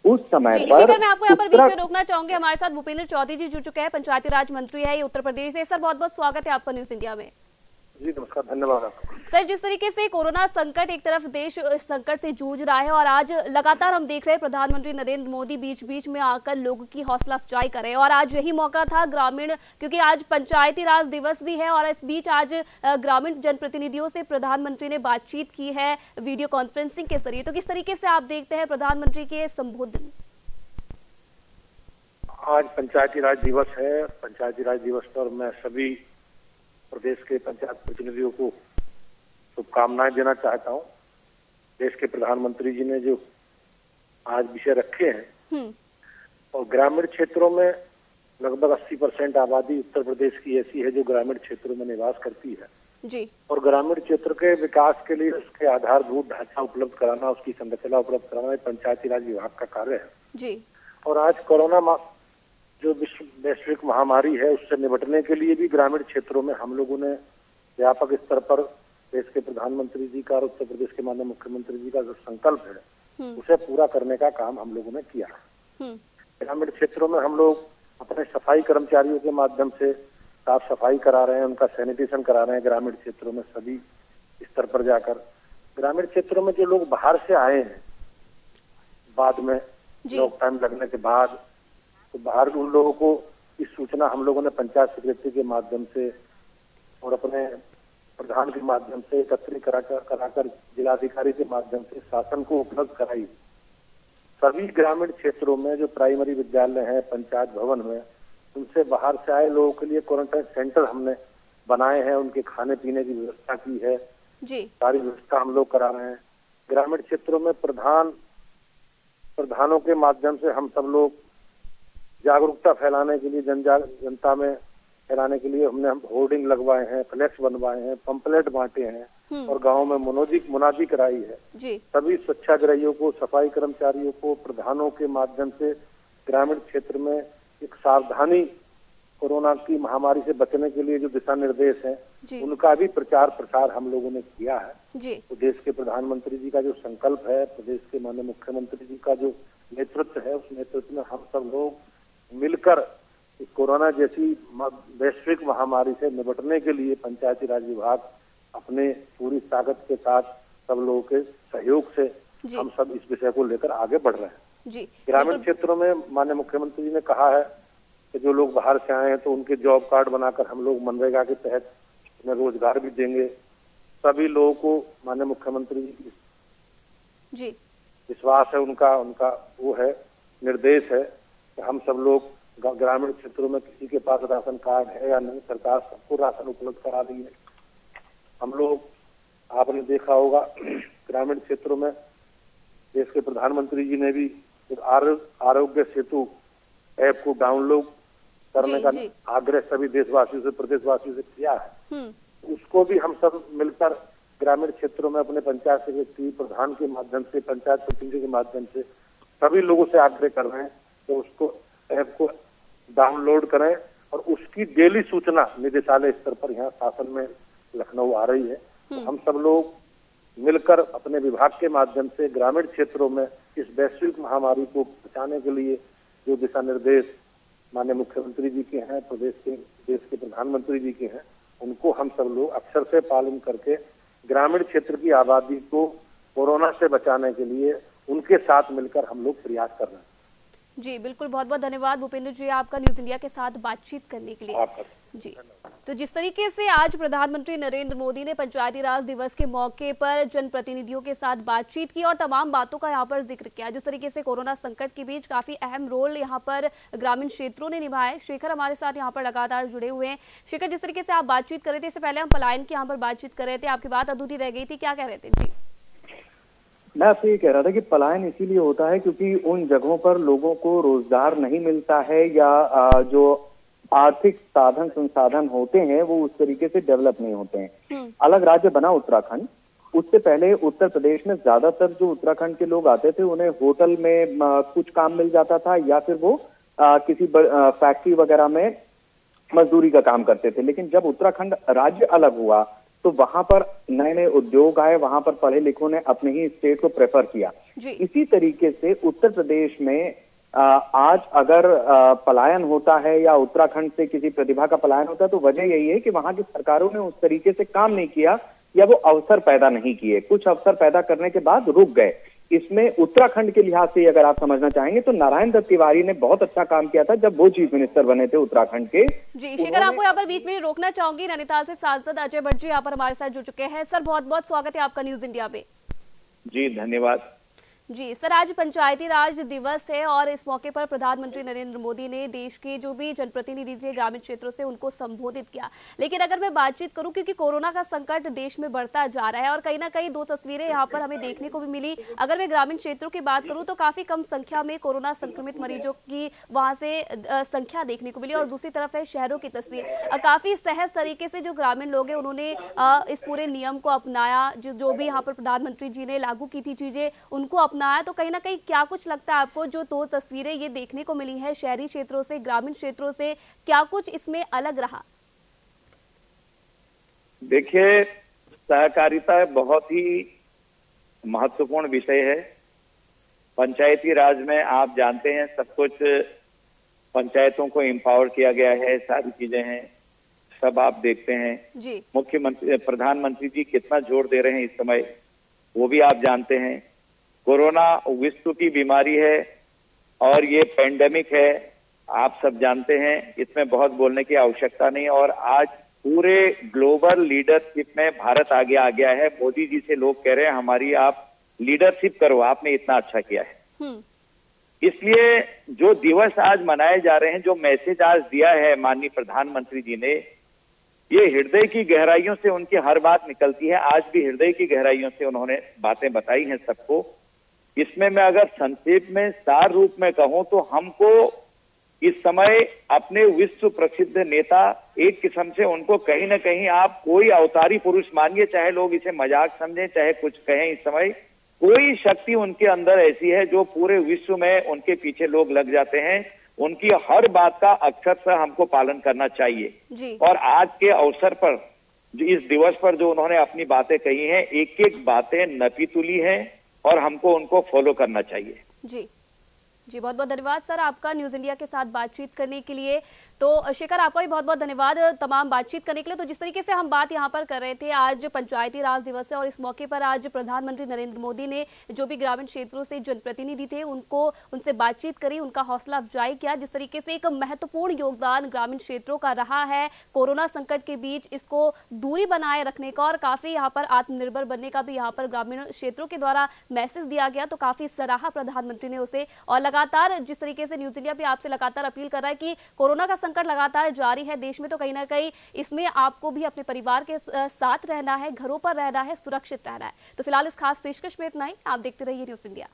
उस समय पर मैं आपको यहाँ पर बीच में रोकना चाहूंगी। हमारे साथ भूपेंद्र चौधरी जी जुड़ चुके हैं, पंचायती राज मंत्री है ये उत्तर प्रदेश से। सर बहुत बहुत स्वागत है आपका न्यूज इंडिया में। जी नमस्कार, धन्यवाद आपका। सर, जिस तरीके से कोरोना संकट, एक तरफ देश संकट से जूझ रहा है और आज लगातार हम देख रहे हैं प्रधानमंत्री नरेंद्र मोदी बीच बीच में आकर लोगों की हौसला अफजाई कर रहे हैं, और आज यही मौका था ग्रामीण, क्योंकि आज पंचायती राज दिवस भी है और इस बीच आज ग्रामीण जनप्रतिनिधियों से प्रधानमंत्री ने बातचीत की है वीडियो कॉन्फ्रेंसिंग के जरिए। तो किस तरीके से आप देखते हैं प्रधानमंत्री के संबोधन? आज पंचायती राज दिवस है। पंचायती राज दिवस पर मैं सभी प्रदेश के पंचायत प्रतिनिधियों को शुभकामनाएं देना चाहता हूं। देश के प्रधानमंत्री जी ने जो आज विषय रखे हैं, और ग्रामीण क्षेत्रों में लगभग 80% आबादी उत्तर प्रदेश की ऐसी है जो ग्रामीण क्षेत्रों में निवास करती है जी। और ग्रामीण क्षेत्र के विकास के लिए उसके आधारभूत ढांचा उपलब्ध कराना, उसकी संरचना उपलब्ध कराना पंचायती राज विभाग का कार्य है जी। और आज कोरोना जो वैश्विक महामारी है उससे निपटने के लिए भी ग्रामीण क्षेत्रों में हम लोगों ने व्यापक स्तर पर देश के प्रधानमंत्री जी का और उत्तर प्रदेश के माननीय मुख्यमंत्री जी का जो संकल्प है उसे पूरा करने का काम हम लोगों ने किया। ग्रामीण क्षेत्रों में हम लोग अपने सफाई कर्मचारियों के माध्यम से साफ सफाई करा रहे हैं, उनका सैनिटेशन करा रहे हैं। ग्रामीण क्षेत्रों में सभी स्तर पर जाकर ग्रामीण क्षेत्रों में जो लोग बाहर से आए हैं बाद में लॉक टाइम लगने के बाद, तो बाहर उन लोगों को इस सूचना हम लोगों ने पंचायत सेक्रेटरी के माध्यम से और अपने प्रधान के माध्यम से एकत्रित कराकर जिलाधिकारी के माध्यम से शासन को उपलब्ध कराई। सभी ग्रामीण क्षेत्रों में जो प्राइमरी विद्यालय हैं, पंचायत भवन में, उनसे बाहर से आए लोगों के लिए क्वारंटाइन सेंटर हमने बनाए हैं, उनके खाने पीने की व्यवस्था की है जी। सारी व्यवस्था हम लोग करा रहे हैं। ग्रामीण क्षेत्रों में प्रधानों के माध्यम से हम सब लोग जागरूकता फैलाने के लिए, जनता में फैलाने के लिए हमने होर्डिंग लगवाए हैं, फ्लैक्स बनवाए हैं, पंपलेट बांटे हैं और गाँव में मुनादी कराई है जी। सभी स्वच्छाग्रहियों को, सफाई कर्मचारियों को, प्रधानों के माध्यम से ग्रामीण क्षेत्र में एक सावधानी, कोरोना की महामारी से बचने के लिए जो दिशा निर्देश हैं उनका भी प्रचार प्रसार हम लोगों ने किया है जी। तो देश के प्रधानमंत्री जी का जो संकल्प है, प्रदेश के माननीय मुख्यमंत्री जी का जो नेतृत्व है, उस नेतृत्व में हम सब लोग मिलकर इस कोरोना जैसी वैश्विक महामारी से निपटने के लिए पंचायती राज विभाग अपने पूरी ताकत के साथ सब लोगों के सहयोग से हम सब इस विषय को लेकर आगे बढ़ रहे हैं जी। ग्रामीण क्षेत्रों में माननीय मुख्यमंत्री जी ने कहा है कि जो लोग बाहर से आए हैं तो उनके जॉब कार्ड बनाकर हम लोग मनरेगा के तहत उन्हें रोजगार भी देंगे। सभी लोगों को माननीय मुख्यमंत्री जी विश्वास है, उनका वो है, निर्देश है कि हम सब लोग ग्रामीण क्षेत्रों में किसी के पास राशन कार्ड है या नहीं, सरकार सबको राशन उपलब्ध करा रही है। हम लोग, आपने देखा होगा ग्रामीण क्षेत्रों में देश के प्रधानमंत्री जी ने भी आरोग्य सेतु ऐप को डाउनलोड करने का आग्रह सभी देशवासियों से, प्रदेशवासियों से किया है। उसको भी हम सब मिलकर ग्रामीण क्षेत्रों में अपने पंचायत सेक्रेटरी, प्रधान के माध्यम से, पंचायत प्रतिनिधि के माध्यम से सभी लोगों से आग्रह कर रहे हैं तो उसको ऐप को डाउनलोड करें और उसकी डेली सूचना निदेशालय स्तर पर यहाँ शासन में लखनऊ आ रही है। तो हम सब लोग मिलकर अपने विभाग के माध्यम से ग्रामीण क्षेत्रों में इस वैश्विक महामारी को बचाने के लिए जो दिशा निर्देश माननीय मुख्यमंत्री जी के हैं, देश के प्रधानमंत्री जी के हैं, उनको हम सब लोग अक्षर से पालन करके ग्रामीण क्षेत्र की आबादी को कोरोना से बचाने के लिए उनके साथ मिलकर हम लोग प्रयास कर रहे हैं। जी बिल्कुल, बहुत बहुत धन्यवाद भूपेंद्र जी आपका न्यूज इंडिया के साथ बातचीत करने के लिए। जी, तो जिस तरीके से आज प्रधानमंत्री नरेंद्र मोदी ने पंचायती राज दिवस के मौके पर जनप्रतिनिधियों के साथ बातचीत की और तमाम बातों का यहाँ पर जिक्र किया, जिस तरीके से कोरोना संकट के बीच काफी अहम रोल यहाँ पर ग्रामीण क्षेत्रों ने निभाया। शेखर हमारे साथ यहाँ पर लगातार जुड़े हुए हैं। शेखर, जिस तरीके से आप बातचीत कर रहे थे, इससे पहले हम पलायन की यहाँ पर बातचीत कर रहे थे, आपकी बात अधूरी रह गई थी, क्या कह रहे थे? जी, मैं आपसे ये कह रहा था कि पलायन इसीलिए होता है क्योंकि उन जगहों पर लोगों को रोजगार नहीं मिलता है या जो आर्थिक साधन संसाधन होते हैं वो उस तरीके से डेवलप नहीं होते हैं। अलग राज्य बना उत्तराखंड, उससे पहले उत्तर प्रदेश में ज्यादातर जो उत्तराखंड के लोग आते थे उन्हें होटल में कुछ काम मिल जाता था या फिर वो किसी फैक्ट्री वगैरह में मजदूरी का काम करते थे। लेकिन जब उत्तराखंड राज्य अलग हुआ तो वहां पर नए नए उद्योग आए, वहां पर पढ़े लिखों ने अपने ही स्टेट को प्रेफर किया। इसी तरीके से उत्तर प्रदेश में आज अगर पलायन होता है या उत्तराखंड से किसी प्रतिभा का पलायन होता है तो वजह यही है कि वहां की सरकारों ने उस तरीके से काम नहीं किया या वो अवसर पैदा नहीं किए। कुछ अवसर पैदा करने के बाद रुक गए। इसमें उत्तराखंड के लिहाज से अगर आप समझना चाहेंगे तो नारायण दत्त तिवारी ने बहुत अच्छा काम किया था जब वो चीफ मिनिस्टर बने थे उत्तराखंड के। जी शेखर, आपको यहाँ पर बीच में रोकना चाहूंगी। नैनीताल से सांसद अजय भट्ट जी यहाँ पर हमारे साथ जुड़ चुके हैं। सर, बहुत बहुत स्वागत है आपका न्यूज इंडिया पे। जी धन्यवाद। जी सर, आज पंचायती राज दिवस है और इस मौके पर प्रधानमंत्री नरेंद्र मोदी ने देश के जो भी जनप्रतिनिधि थे ग्रामीण क्षेत्रों से उनको संबोधित किया। लेकिन अगर मैं बातचीत करूं, क्योंकि कोरोना का संकट देश में बढ़ता जा रहा है और कहीं ना कहीं दो तस्वीरें यहाँ पर हमें देखने को भी मिली। अगर मैं ग्रामीण क्षेत्रों की बात करूं तो काफी कम संख्या में कोरोना संक्रमित मरीजों की वहां से संख्या देखने को मिली और दूसरी तरफ है शहरों की तस्वीर। काफी सहज तरीके से जो ग्रामीण लोग हैं उन्होंने इस पूरे नियम को अपनाया, जो भी यहाँ पर प्रधानमंत्री जी ने लागू की थी चीजें उनको अपनाया। तो कहीं ना कहीं क्या कुछ लगता है आपको, जो दो तस्वीरें ये देखने को मिली है शहरी क्षेत्रों से ग्रामीण क्षेत्रों से, क्या कुछ इसमें अलग रहा? देखिए, सहकारिता बहुत ही महत्वपूर्ण विषय है। पंचायती राज में आप जानते हैं सब कुछ पंचायतों को एम्पावर किया गया है, सारी चीजें हैं, सब आप देखते हैं। जी, मुख्यमंत्री प्रधानमंत्री जी कितना जोर दे रहे हैं इस समय वो भी आप जानते हैं। कोरोना विश्व की बीमारी है और ये पेंडेमिक है, आप सब जानते हैं, इसमें बहुत बोलने की आवश्यकता नहीं। और आज पूरे ग्लोबल लीडरशिप में भारत आगे आ गया है। मोदी जी से लोग कह रहे हैं हमारी आप लीडरशिप करो, आपने इतना अच्छा किया है। इसलिए जो दिवस आज मनाए जा रहे हैं, जो मैसेज आज दिया है माननीय प्रधानमंत्री जी ने, ये हृदय की गहराइयों से उनकी हर बात निकलती है। आज भी हृदय की गहराइयों से उन्होंने बातें बताई हैं सबको। इसमें मैं अगर संक्षेप में सार रूप में कहूं तो हमको इस समय अपने विश्व प्रसिद्ध नेता, एक किस्म से उनको कहीं ना कहीं आप कोई अवतारी पुरुष मानिए, चाहे लोग इसे मजाक समझें चाहे कुछ कहें, इस समय कोई शक्ति उनके अंदर ऐसी है जो पूरे विश्व में उनके पीछे लोग लग जाते हैं। उनकी हर बात का अक्षरशः हमको पालन करना चाहिए। और आज के अवसर पर इस दिवस पर जो उन्होंने अपनी बातें कही हैं, एक एक बातें नपी तुली हैं और हमको उनको फॉलो करना चाहिए। जी जी, बहुत बहुत धन्यवाद सर आपका न्यूज इंडिया के साथ बातचीत करने के लिए। तो शेखर, आपका भी बहुत बहुत धन्यवाद तमाम बातचीत करने के लिए। तो जिस तरीके से हम बात यहाँ पर कर रहे थे, आज पंचायती राज दिवस है और इस मौके पर आज प्रधानमंत्री नरेंद्र मोदी ने जो भी ग्रामीण क्षेत्रों से जनप्रतिनिधि थे उनसे बातचीत करी, उनका हौसला अफजाई किया। जिस तरीके से एक महत्वपूर्ण योगदान ग्रामीण क्षेत्रों का रहा है कोरोना संकट के बीच इसको दूरी बनाए रखने का और काफी यहाँ पर आत्मनिर्भर बनने का भी यहाँ पर ग्रामीण क्षेत्रों के द्वारा मैसेज दिया गया, तो काफी सराहा प्रधानमंत्री ने उसे। और लगातार जिस तरीके से न्यूज इंडिया भी आपसे लगातार अपील कर रहा है कि कोरोना का संकट लगातार जारी है देश में, तो कहीं ना कहीं इसमें आपको भी अपने परिवार के साथ रहना है, घरों पर रहना है, सुरक्षित रहना है। तो फिलहाल इस खास पेशकश में इतना ही। आप देखते रहिए न्यूज इंडिया।